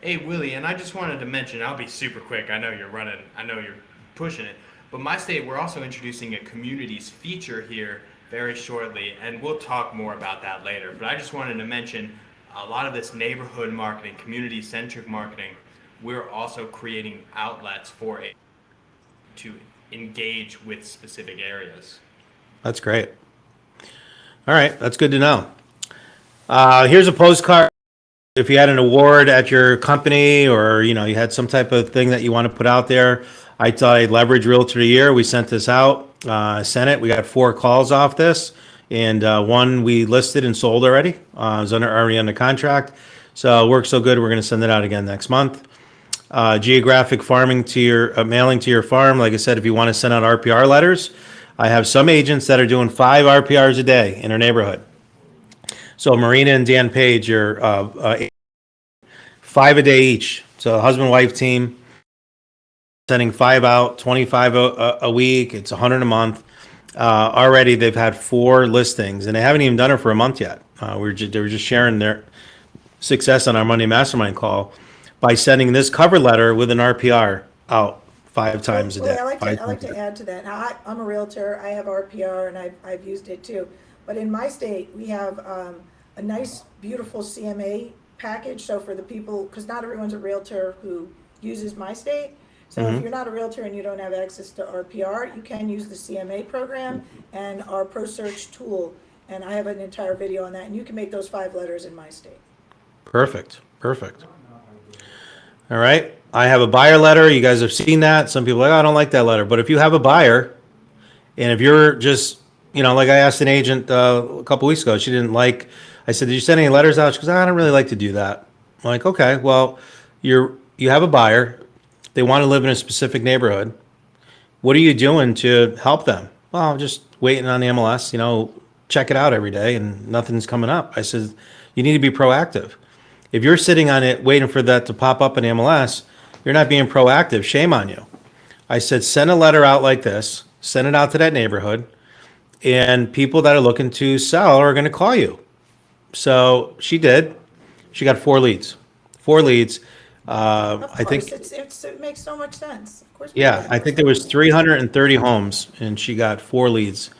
Hey, Willie, and I just wanted to mention, I'll be super quick. I know you're running, I know you're pushing it. But my state, we're also introducing a communities feature here very shortly, and we'll talk more about that later. But I just wanted to mention a lot of this neighborhood marketing, community-centric marketing, we're also creating outlets for it to engage with specific areas. That's great. All right, that's good to know. Here's a postcard. If you had an award at your company, or you had some type of thing that you want to put out there, I thought I'd leverage Realtor of the Year. We sent this out, sent it. We got 4 calls off this, and one we listed and sold already. It was already under contract, so it worked so good. We're going to send it out again next month. Geographic farming to your mailing to your farm. Like I said, if you want to send out RPR letters, I have some agents that are doing 5 RPRs a day in their neighborhood. So Marina and Dan Page are 5 a day each. So a husband-wife team sending 5 out, 25 a week. It's 100 a month. Already they've had 4 listings, and they haven't even done it for a month yet. They were just sharing their success on our Monday Mastermind call by sending this cover letter with an RPR out 5 times a day. Well, I like to add to that. Now, I'm a realtor. I have RPR, and I've used it too. But in my state, we have a nice, beautiful CMA package. So for the people, because not everyone's a realtor who uses my state. So if you're not a realtor and you don't have access to RPR, you can use the CMA program and our Pro Search tool. And I have an entire video on that. And you can make those 5 letters in my state. Perfect. All right. I have a buyer letter. You guys have seen that. Some people are like, oh, I don't like that letter. But if you have a buyer, and if you're just, like I asked an agent a couple weeks ago, she didn't like, I said, did you send any letters out? She goes, I don't really like to do that. I'm like, okay, well, you have a buyer. They want to live in a specific neighborhood. What are you doing to help them? Well, I'm just waiting on the MLS, check it out every day and nothing's coming up. I said, you need to be proactive. If you're sitting on it waiting for that to pop up in MLS, you're not being proactive. Shame on you. I said, send a letter out like this, send it out to that neighborhood, and people that are looking to sell are going to call you. So she did. She got 4 leads. 4 leads. I think it makes so much sense. Of course. Yeah, I think there was 330 homes, and she got 4 leads.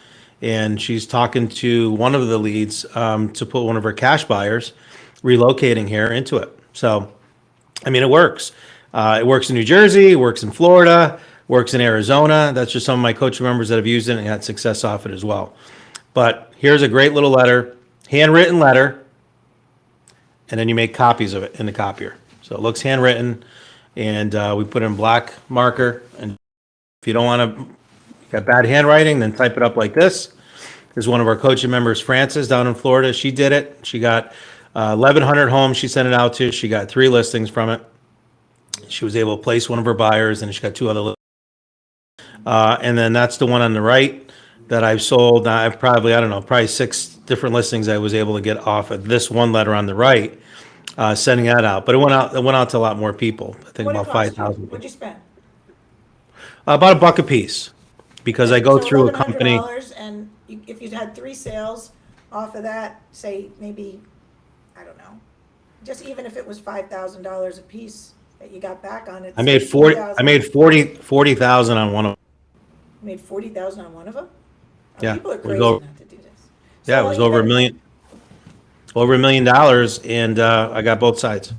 And she's talking to one of the leads to put one of her cash buyers relocating here into it. So, I mean, it works. It works in New Jersey, it works in Florida, works in Arizona. That's just some of my coaching members that have used it and had success off it as well. But here's a great little letter, handwritten letter, and then you make copies of it in the copier. So it looks handwritten, and we put in black marker. And if you don't want to, got bad handwriting, then type it up like this. There's one of our coaching members, Frances, down in Florida. She did it. She got 1,100 homes she sent it out to. She got 3 listings from it. She was able to place one of her buyers, and she got 2 other listings. And then that's the one on the right that I've sold. I've probably 6 different listings I was able to get off of this one letter on the right, sending that out. But it went out to a lot more people. I think about 5,000. What'd you spend? About $1 a piece, because I go through a company. $1,100, and if you had 3 sales off of that, say maybe, I don't know, just even if it was $5,000 a piece that you got back on it. I made 40,000 on one of them. You made 40,000 on one of them? Yeah, People are it was crazy not to do this. Yeah, it So was you over $1 got- million. Over $1 million, and I got both sides.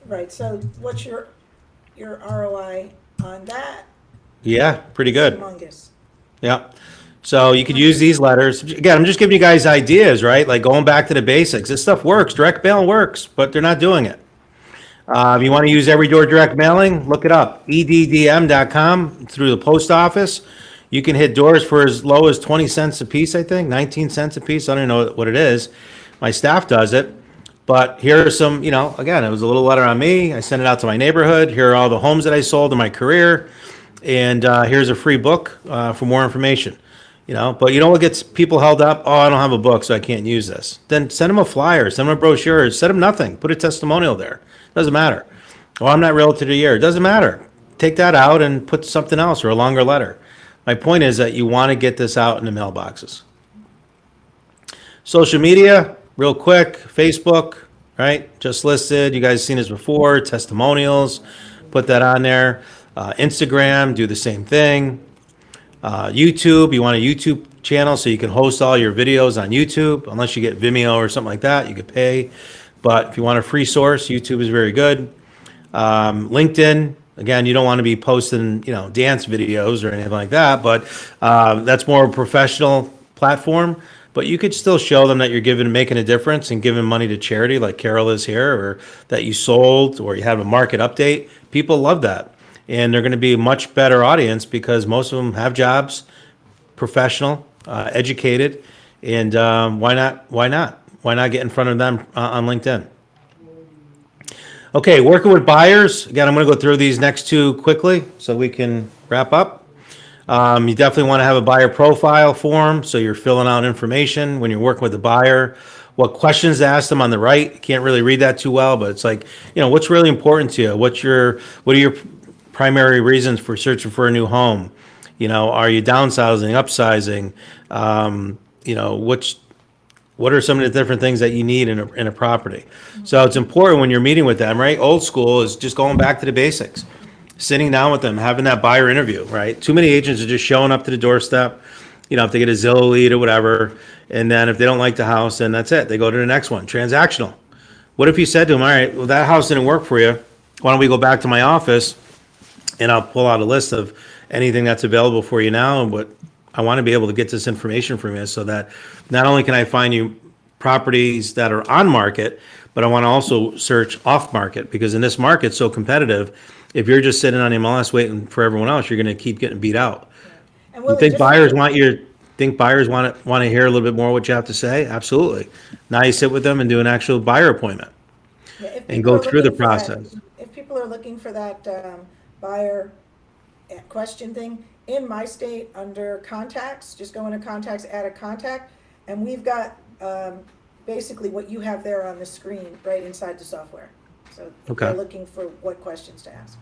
Right, so what's your ROI on that? Yeah, pretty good. Humongous. Yeah. So you could use these letters. Again, I'm just giving you guys ideas, right? Like going back to the basics. This stuff works. Direct mail works, but they're not doing it. If you want to use every door direct mailing, look it up. EDDM.com through the post office. You can hit doors for as low as 20 cents a piece, I think, 19 cents a piece. I don't know what it is. My staff does it. But here are some, again, it was a little letter on me. I sent it out to my neighborhood. Here are all the homes that I sold in my career. And here's a free book for more information. But you know what gets people held up? Oh, I don't have a book, so I can't use this. Then send them a flyer, send them a brochure, send them nothing. Put a testimonial there. Doesn't matter. Oh, I'm not realtor of the year. It doesn't matter. Take that out and put something else or a longer letter. My point is that you want to get this out in the mailboxes. Social media, real quick. Facebook, right? Just listed. You guys seen this before. Testimonials, put that on there. Instagram, do the same thing. YouTube, you want a YouTube channel so you can host all your videos on YouTube. Unless you get Vimeo or something like that, you could pay. But if you want a free source, YouTube is very good. LinkedIn, again, you don't want to be posting, dance videos or anything like that, but that's more of a professional platform. But you could still show them that you're making a difference and giving money to charity like Carol is here, or that you sold, or you have a market update. People love that. And they're going to be a much better audience because most of them have jobs, professional, educated, and why not? Why not get in front of them on LinkedIn? Okay, working with buyers. Again, I'm going to go through these next two quickly so we can wrap up. You definitely want to have a buyer profile form, so you're filling out information when you're working with the buyer. What questions to ask them on the right. Can't really read that too well, but it's like, what's really important to you? What are your primary reasons for searching for a new home? Are you downsizing, upsizing? What are some of the different things that you need in a property? So it's important when you're meeting with them, right? Old school is just going back to the basics, sitting down with them, having that buyer interview, right? Too many agents are just showing up to the doorstep, if they get a Zillow lead or whatever, and then if they don't like the house, then that's it. They go to the next one, transactional. What if you said to them, all right, well, that house didn't work for you. Why don't we go back to my office and I'll pull out a list of anything that's available for you now, but I want to be able to get this information from you so that not only can I find you properties that are on market, but I want to also search off market, because in this market it's so competitive. If you're just sitting on MLS waiting for everyone else, you're going to keep getting beat out. And You Willie, think just- buyers want to hear a little bit more what you have to say? Absolutely. Now you sit with them and do an actual buyer appointment Yeah, if and people go are through the looking for that- process. If people are looking for that buyer question thing, in my state, under contacts, just go into contacts, add a contact, and we've got basically what you have there on the screen right inside the software. So if Okay. they're looking for what questions to ask.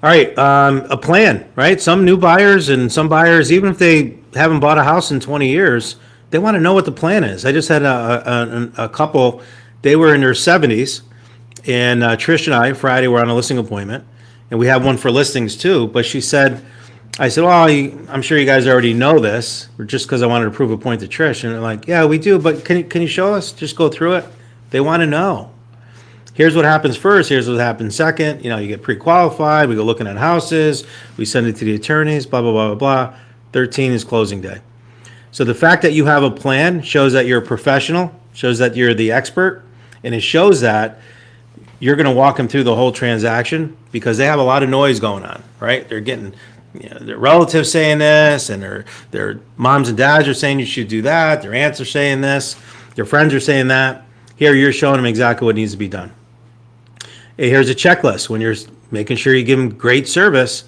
All right, a plan, right? Some new buyers and some buyers, even if they haven't bought a house in 20 years, they want to know what the plan is. I just had a couple, they were in their 70s, and Trish and I, Friday, were on a listing appointment, and we have one for listings too, but I said, well, I'm sure you guys already know this, or just because I wanted to prove a point to Trish, and they're like, yeah, we do, but can you show us? Just go through it. They want to know. Here's what happens first, here's what happens second. You get pre-qualified, we go looking at houses, we send it to the attorneys, blah, blah, blah, blah, blah. 13 is closing day. So the fact that you have a plan shows that you're a professional, shows that you're the expert, and it shows that you're going to walk them through the whole transaction, because they have a lot of noise going on, right? They're getting, their relatives saying this, and their moms and dads are saying you should do that, their aunts are saying this, their friends are saying that. Here, you're showing them exactly what needs to be done. Hey, here's a checklist. When you're making sure you give them great service,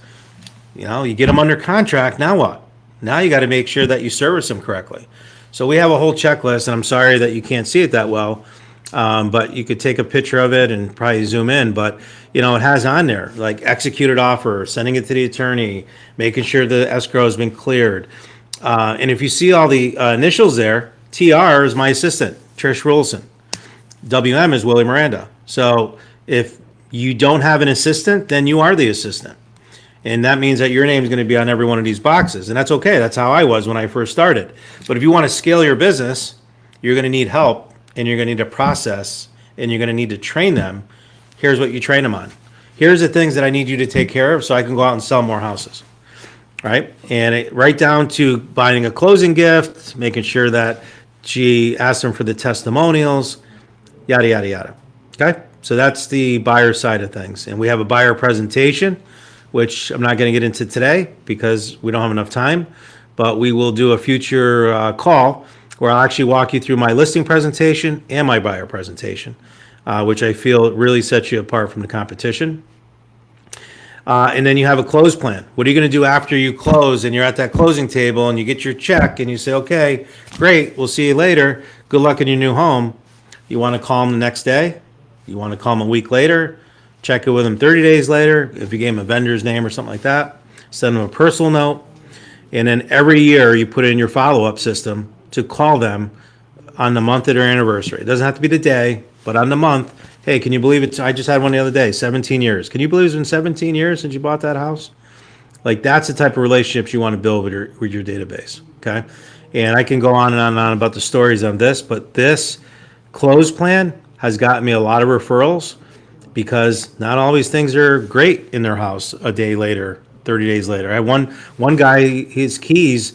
you get them under contract. Now what? Now you got to make sure that you service them correctly. So we have a whole checklist, and I'm sorry that you can't see it that well, but you could take a picture of it and probably zoom in. But it has on there like executed offer, sending it to the attorney, making sure the escrow has been cleared. And if you see all the initials there, TR is my assistant, Trish Wilson. WM is Willie Miranda. So if you don't have an assistant, then you are the assistant. And that means that your name is going to be on every one of these boxes. And that's okay. That's how I was when I first started. But if you want to scale your business, you're going to need help, and you're going to need a process, and you're going to need to train them. Here's what you train them on. Here's the things that I need you to take care of so I can go out and sell more houses. Right? And right down to buying a closing gift, making sure that she asked them for the testimonials, yada, yada, yada. Okay? So that's the buyer side of things. And we have a buyer presentation, which I'm not going to get into today because we don't have enough time, but we will do a future call where I'll actually walk you through my listing presentation and my buyer presentation, which I feel really sets you apart from the competition. And then you have a close plan. What are you going to do after you close and you're at that closing table and you get your check and you say, okay, great, we'll see you later. Good luck in your new home. You want to call them the next day? You want to call them a week later? Check it with them 30 days later. If you gave them a vendor's name or something like that, send them a personal note. And then every year you put in your follow-up system to call them on the month of their anniversary. It doesn't have to be the day, but on the month. Hey, can you believe it? I just had one the other day, 17 years. Can you believe it's been 17 years since you bought that house? Like, that's the type of relationships you want to build with your database, okay? And I can go on and on and on about the stories on this, but this close plan has gotten me a lot of referrals because not always things are great in their house a day later, 30 days later. I had one guy, his keys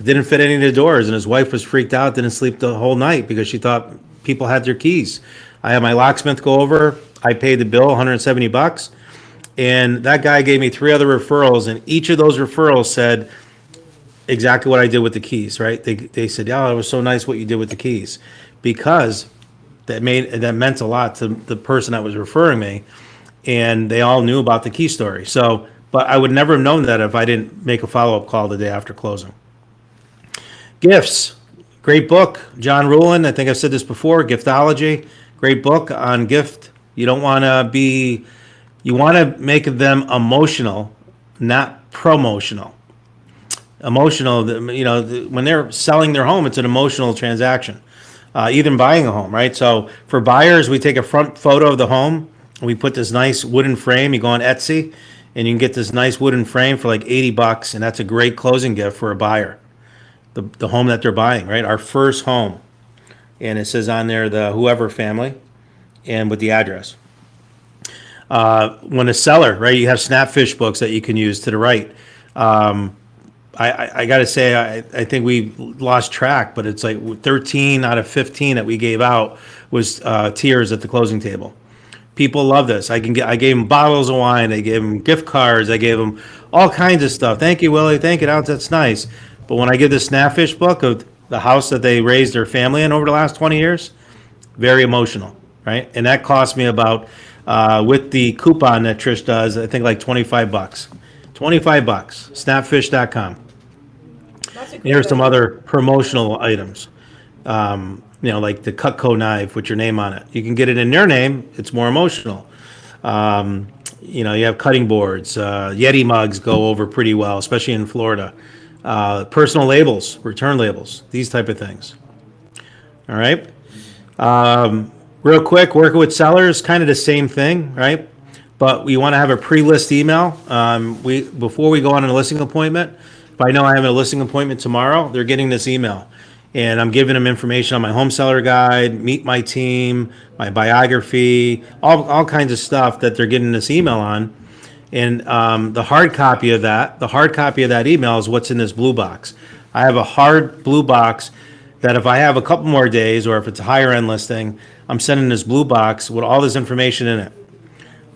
didn't fit any of the doors, and his wife was freaked out, didn't sleep the whole night because she thought people had their keys. I had my locksmith go over. I paid the bill, $170, and that guy gave me 3 other referrals, and each of those referrals said exactly what I did with the keys. Right? They said, "Oh, it was so nice what you did with the keys," because that meant a lot to the person that was referring me, and they all knew about the key story. So, but I would never have known that if I didn't make a follow-up call the day after closing. Gifts, great book, John Ruhlin. I think I've said this before. Giftology. Great book on gift. You don't want to you want to make them emotional, not promotional. Emotional, when they're selling their home, it's an emotional transaction. Even buying a home, right? So for buyers, we take a front photo of the home. And we put this nice wooden frame. You go on Etsy, and you can get this nice wooden frame for like $80, and that's a great closing gift for a buyer. The home that they're buying, right? Our first home. And it says on there the whoever family and with the address. When a seller, right, you have Snapfish books that you can use to the right. I got to say, I think we lost track, but it's like 13 out of 15 that we gave out was tiers at the closing table. People love this. I gave them bottles of wine. I gave them gift cards. I gave them all kinds of stuff. Thank you, Willie. Thank you. That's nice. But when I give the Snapfish book of the house that they raised their family in over the last 20 years, very emotional, right? And that cost me about, with the coupon that Trish does, I think like $25. $25, snapfish.com. Here's some other promotional items, like the Cutco knife with your name on it. You can get it in their name. It's more emotional. You have cutting boards. Yeti mugs go over pretty well, especially in Florida. Personal labels, return labels, these type of things. All right. Real quick, working with sellers, kind of the same thing, right? But we want to have a pre-list email. Before we go on a listing appointment, if I know I have a listing appointment tomorrow, they're getting this email. And I'm giving them information on my home seller guide, meet my team, my biography, all kinds of stuff that they're getting this email on. And the hard copy of that email is what's in this blue box. I have a hard blue box that if I have a couple more days or if it's a higher end listing, I'm sending this blue box with all this information in it.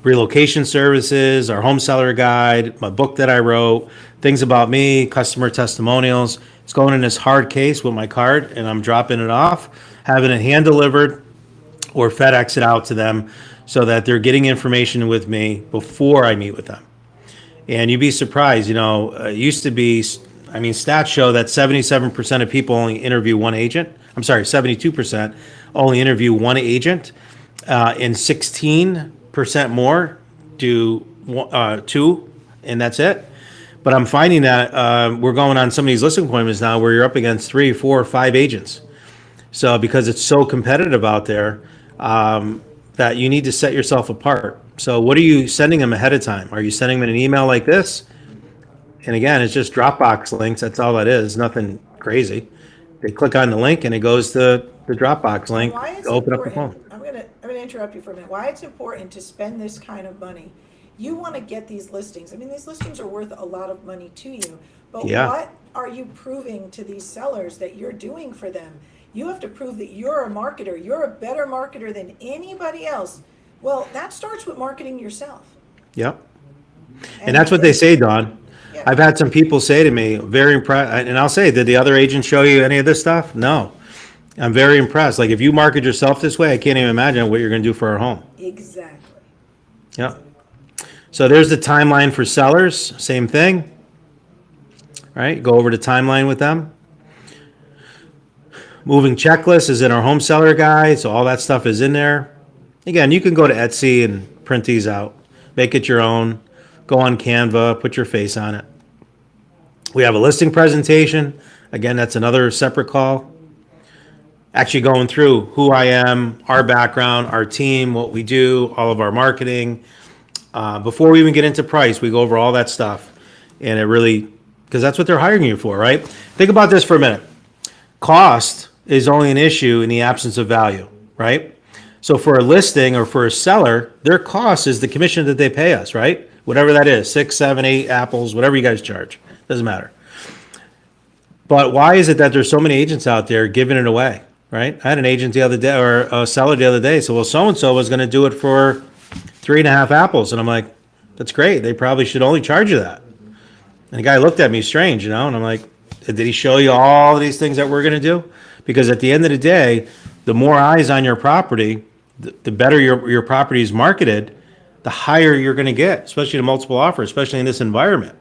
Relocation services, our home seller guide, my book that I wrote, things about me, customer testimonials. It's going in this hard case with my card, and I'm dropping it off, having it hand delivered or FedEx it out to them so that they're getting information with me before I meet with them. And you'd be surprised, it used to be, stats show that 77% of people only interview one agent. 72% only interview one agent, and 16% more do two, and that's it. But I'm finding that we're going on some of these listing appointments now where you're up against 3, 4, 5 agents. So because it's so competitive out there, that you need to set yourself apart. So what are you sending them ahead of time? Are you sending them an email like this? And again, it's just Dropbox links. That's all that is. Nothing crazy. They click on the link and it goes to the Dropbox link to open up the phone. I'm gonna interrupt you for a minute. Why it's important to spend this kind of money? You want to get these listings. These listings are worth a lot of money to you. But what are you proving to these sellers that you're doing for them? You have to prove that you're a marketer. You're a better marketer than anybody else. Well, that starts with marketing yourself. Yep. And that's what they say, Dawn. I've had some people say to me, very impressed, and I'll say, did the other agent show you any of this stuff? No. I'm very impressed. Like if you market yourself this way, I can't even imagine what you're going to do for our home. Exactly. Yeah. So there's the timeline for sellers. Same thing. All right. Go over the timeline with them. Moving checklist is in our home seller guide. So all that stuff is in there. Again, you can go to Etsy and print these out. Make it your own. Go on Canva. Put your face on it. We have a listing presentation. Again, that's another separate call. Actually going through who I am, our background, our team, what we do, all of our marketing. Before we even get into price, we go over all that stuff. And it really, because that's what they're hiring you for, right? Think about this for a minute. Cost is only an issue in the absence of value, right? So for a listing or for a seller, their cost is the commission that they pay us, right? Whatever that is, 6, 7, 8 apples, whatever you guys charge, doesn't matter. But why is it that there's so many agents out there giving it away, right? I had an agent the other day, or a seller the other day, so well, so-and-so was going to do it for 3.5 apples. And I'm like, that's great. They probably should only charge you that. And the guy looked at me strange, and I'm like, did he show you all of these things that we're going to do? Because at the end of the day, the more eyes on your property, the better your property is marketed, the higher you're going to get, especially the multiple offer, especially in this environment.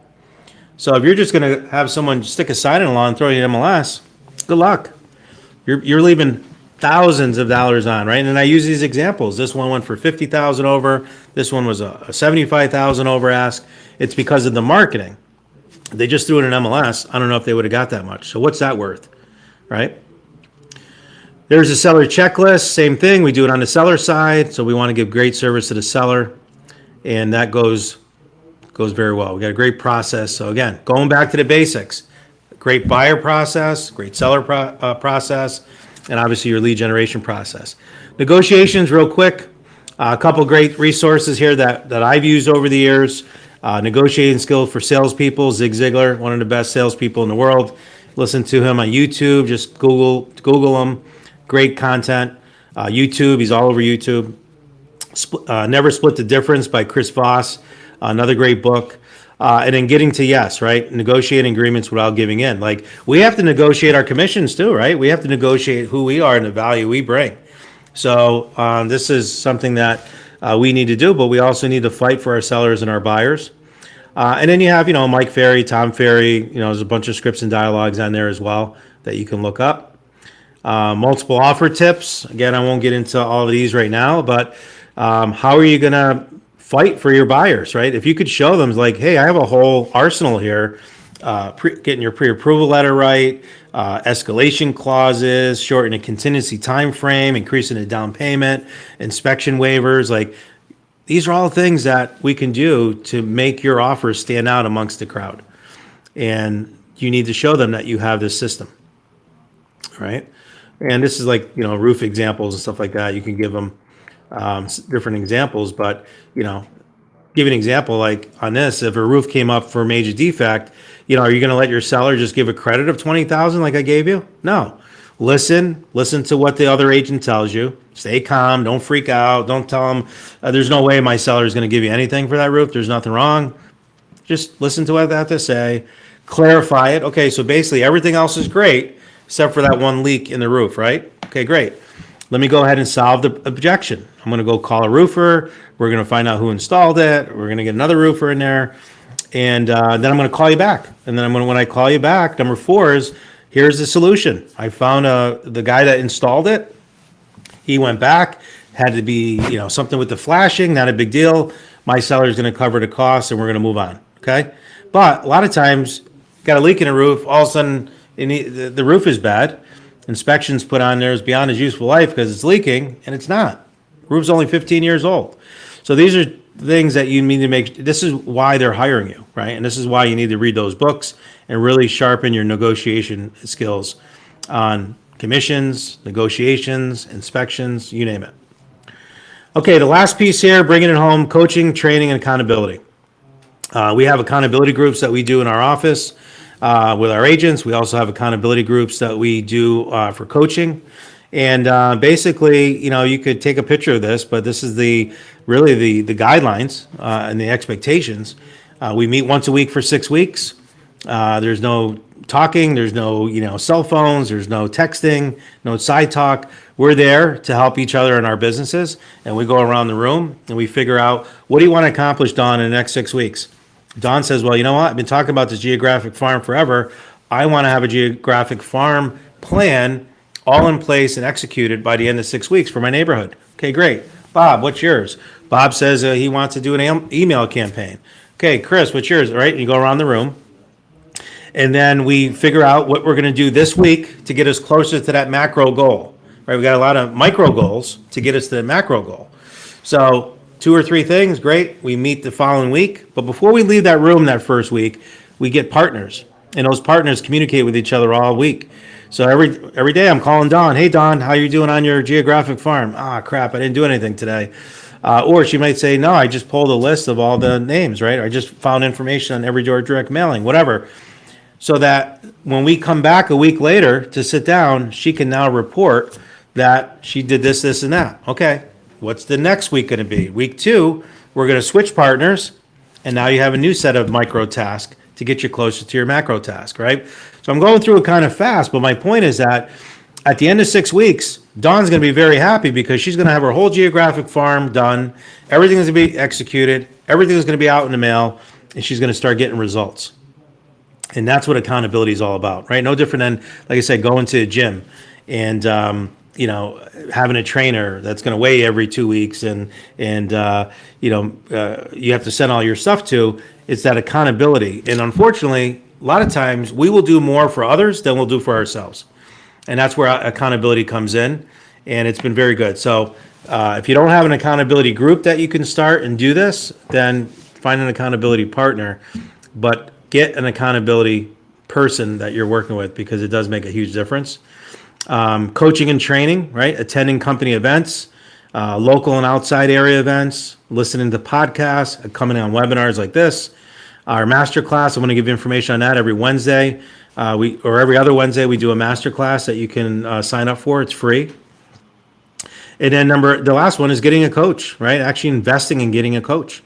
So if you're just going to have someone stick a sign in the law and throw you an MLS, good luck. You're leaving thousands of dollars on, right? And I use these examples. This one went for 50,000 over. This one was a 75,000 over ask. It's because of the marketing. They just threw it in MLS. I don't know if they would have got that much. So what's that worth, right? There's a seller checklist. Same thing. We do it on the seller side. So we want to give great service to the seller, and that goes very well. We got a great process. So again, going back to the basics, great buyer process, great seller process, and obviously your lead generation process. Negotiations, real quick. A couple great resources here that I've used over the years. Negotiating skills for salespeople. Zig Ziglar, one of the best salespeople in the world. Listen to him on YouTube. Just Google him. Great content. YouTube, he's all over YouTube. Never Split the Difference by Chris Voss. Another great book. And then getting to yes, right? Negotiating agreements without giving in. Like, we have to negotiate our commissions too, right? We have to negotiate who we are and the value we bring. So this is something that we need to do, but we also need to fight for our sellers and our buyers. And then you have, Mike Ferry, Tom Ferry, there's a bunch of scripts and dialogues on there as well that you can look up. Multiple offer tips. Again, I won't get into all of these right now, but how are you going to fight for your buyers, right? If you could show them like, hey, I have a whole arsenal here, getting your pre-approval letter right, escalation clauses, shortening a contingency time frame, increasing the down payment, inspection waivers, like these are all things that we can do to make your offer stand out amongst the crowd. And you need to show them that you have this system, right? And this is like, roof examples and stuff like that. You can give them different examples, but give an example like on this. If a roof came up for a major defect, are you going to let your seller just give a credit of 20,000 like I gave you? No. Listen to what the other agent tells you. Stay calm. Don't freak out. Don't tell them there's no way my seller is going to give you anything for that roof. There's nothing wrong. Just listen to what they have to say. Clarify it. Okay, so basically everything else is great except for that one leak in the roof, right? Okay, great. Let me go ahead and solve the objection. I'm going to go call a roofer. We're going to find out who installed it. We're going to get another roofer in there. And then I'm going to call you back. And then when I call you back, number 4 is, here's the solution. I found the guy that installed it. He went back, had to be, something with the flashing, not a big deal. My seller is going to cover the cost and we're going to move on. Okay. But a lot of times, got a leak in a roof, all of a sudden the roof is bad. Inspections put on there is beyond its useful life because it's leaking, and it's not. Roof's only 15 years old. So these are things that you need to make. This is why they're hiring you, right? And this is why you need to read those books and really sharpen your negotiation skills on commissions, negotiations, inspections, you name it. Okay, the last piece here, bringing it home, coaching, training, and accountability. We have accountability groups that we do in our office with our agents. We also have accountability groups that we do for coaching. And basically, you could take a picture of this, but this is really the guidelines and the expectations. We meet once a week for 6 weeks. There's no talking. There's no, cell phones. There's no texting, no side talk. We're there to help each other in our businesses. And we go around the room and we figure out, what do you want to accomplish, Don, in the next 6 weeks? Don says, well, you know what? I've been talking about this geographic farm forever. I want to have a geographic farm plan all in place and executed by the end of 6 weeks for my neighborhood. Okay, great. Bob, what's yours? Bob says he wants to do an email campaign. Okay, Chris, what's yours? All right, and you go around the room. And then we figure out what we're going to do this week to get us closer to that macro goal. Right? We got a lot of micro goals to get us to the macro goal. So 2 or 3 things, great. We meet the following week. But before we leave that room that first week, we get partners. And those partners communicate with each other all week. So every day I'm calling Dawn. Hey, Dawn, how you doing on your geographic farm? Ah, crap, I didn't do anything today. Or she might say, no, I just pulled a list of all the names, right? I just found information on every door direct mailing, whatever. So that when we come back a week later to sit down, she can now report that she did this, this, and that. Okay, what's the next week going to be? Week 2, we're going to switch partners, and now you have a new set of micro tasks to get you closer to your macro task, right? So I'm going through it kind of fast, but my point is that at the end of 6 weeks, Dawn's going to be very happy because she's going to have her whole geographic farm done. Everything's going to be executed. Everything's going to be out in the mail, and she's going to start getting results. And that's what accountability is all about, right? No different than, like I said, going to a gym and, having a trainer that's going to weigh every 2 weeks and you have to send all your stuff to. It's that accountability. And unfortunately, a lot of times we will do more for others than we'll do for ourselves. And that's where accountability comes in. And it's been very good. So if you don't have an accountability group that you can start and do this, then find an accountability partner. But get an accountability person that you're working with because it does make a huge difference. Coaching and training, right? Attending company events, local and outside area events, listening to podcasts, coming on webinars like this. Our masterclass, I'm going to give you information on that every Wednesday. Every other Wednesday, we do a masterclass that you can sign up for. It's free. And then the last one is getting a coach, right? Actually investing in getting a coach.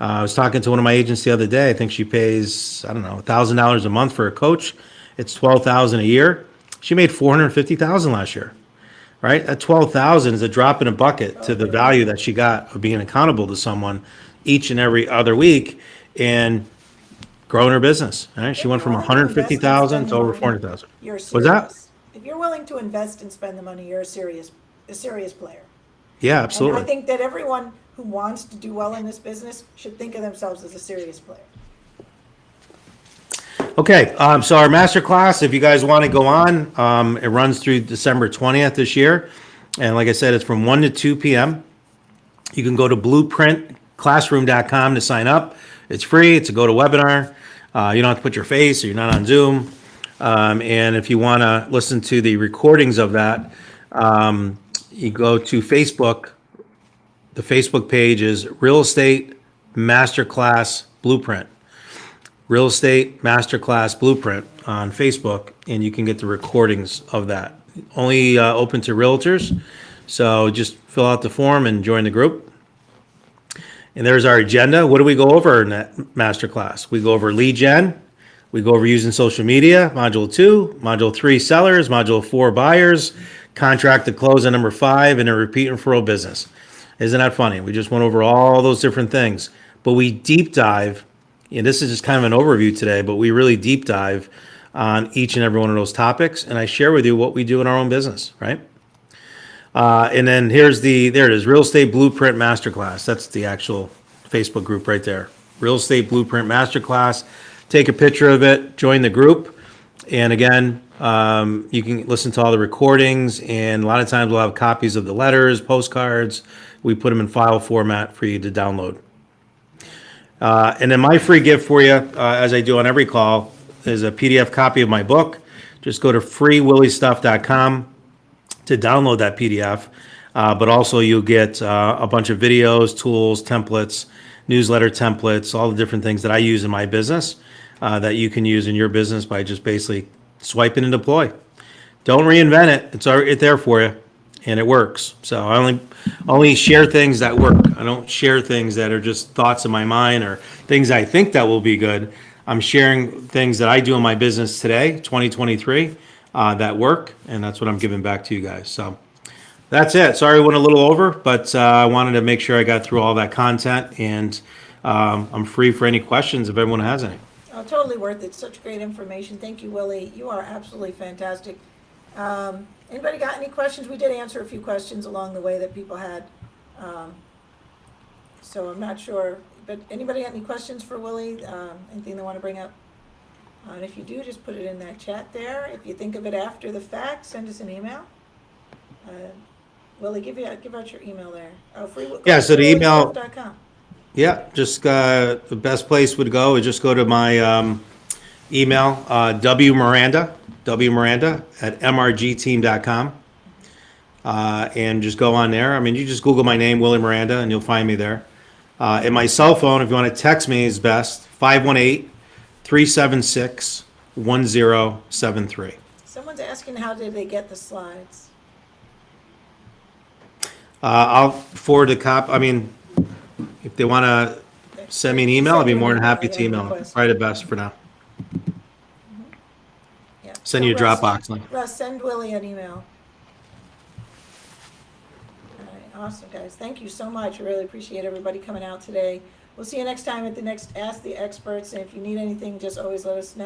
I was talking to one of my agents the other day. I think she pays, $1,000 a month for a coach. It's $12,000 a year. She made $450,000 last year, right? That $12,000 is a drop in a bucket to the value that she got of being accountable to someone each and every other week and growing her business. Right? She went from $150,000 to over $400,000. What's that? If you're willing to invest and spend the money, you're a serious player. Yeah, absolutely. And I think that everyone who wants to do well in this business should think of themselves as a serious player. Okay, so our masterclass, if you guys want to go on, it runs through December 20th this year. And like I said, it's from 1 to 2 p.m. You can go to blueprintclassroom.com to sign up. It's free. It's a GoToWebinar. You don't have to put your face or you're not on Zoom. And if you want to listen to the recordings of that, you go to Facebook. The Facebook page is Real Estate Masterclass Blueprint. Real Estate Masterclass Blueprint on Facebook, and you can get the recordings of that. Only open to realtors, so just fill out the form and join the group. And there's our agenda. What do we go over in that masterclass? We go over lead gen. We go over using social media, module 2, module 3, sellers, module 4, buyers, contract to close on number 5, and a repeat referral business. Isn't that funny? We just went over all those different things, but we deep dive. And this is just kind of an overview today, but we really deep dive on each and every one of those topics. And I share with you what we do in our own business, right? And then there it is, Real Estate Blueprint Masterclass. That's the actual Facebook group right there. Real Estate Blueprint Masterclass. Take a picture of it, join the group. And again, you can listen to all the recordings. And a lot of times we'll have copies of the letters, postcards. We put them in file format for you to download. And then my free gift for you, as I do on every call, is a PDF copy of my book. Just go to freewilliestuff.com to download that PDF. But also you'll get a bunch of videos, tools, templates, newsletter templates, all the different things that I use in my business that you can use in your business by just basically swiping and deploy. Don't reinvent it. It's already there for you, and it works. So I only share things that work. I don't share things that are just thoughts in my mind or things I think that will be good. I'm sharing things that I do in my business today, 2023, that work, and that's what I'm giving back to you guys. So that's it. Sorry, I went a little over, but I wanted to make sure I got through all that content, and I'm free for any questions if everyone has any. Oh, totally worth it. Such great information. Thank you, Willie. You are absolutely fantastic. Anybody got any questions? We did answer a few questions along the way that people had. So I'm not sure, but anybody got any questions for Willie? Anything they want to bring up? And if you do, just put it in that chat there. If you think of it after the fact, send us an email. Willie, give out your email there. Oh, Yeah, so the email- freewilliestuff.com. Yeah, just the best place would go is just go to my email, wmiranda at mrgteam.com. And just go on there. I mean, you just Google my name, Willie Miranda, and you'll find me there. And my cell phone, if you want to text me, is best, 518-376-1073. Someone's asking how did they get the slides? I'll forward a copy. I mean, if they want to send me an email, I'll be more than happy to email them. Probably the best for now. Yeah. Send So you a Russ- Dropbox link. Russ, send Willie an email. All right, awesome, guys. Thank you so much. I really appreciate everybody coming out today. We'll see you next time at the next Ask the Experts, and if you need anything, just always let us know.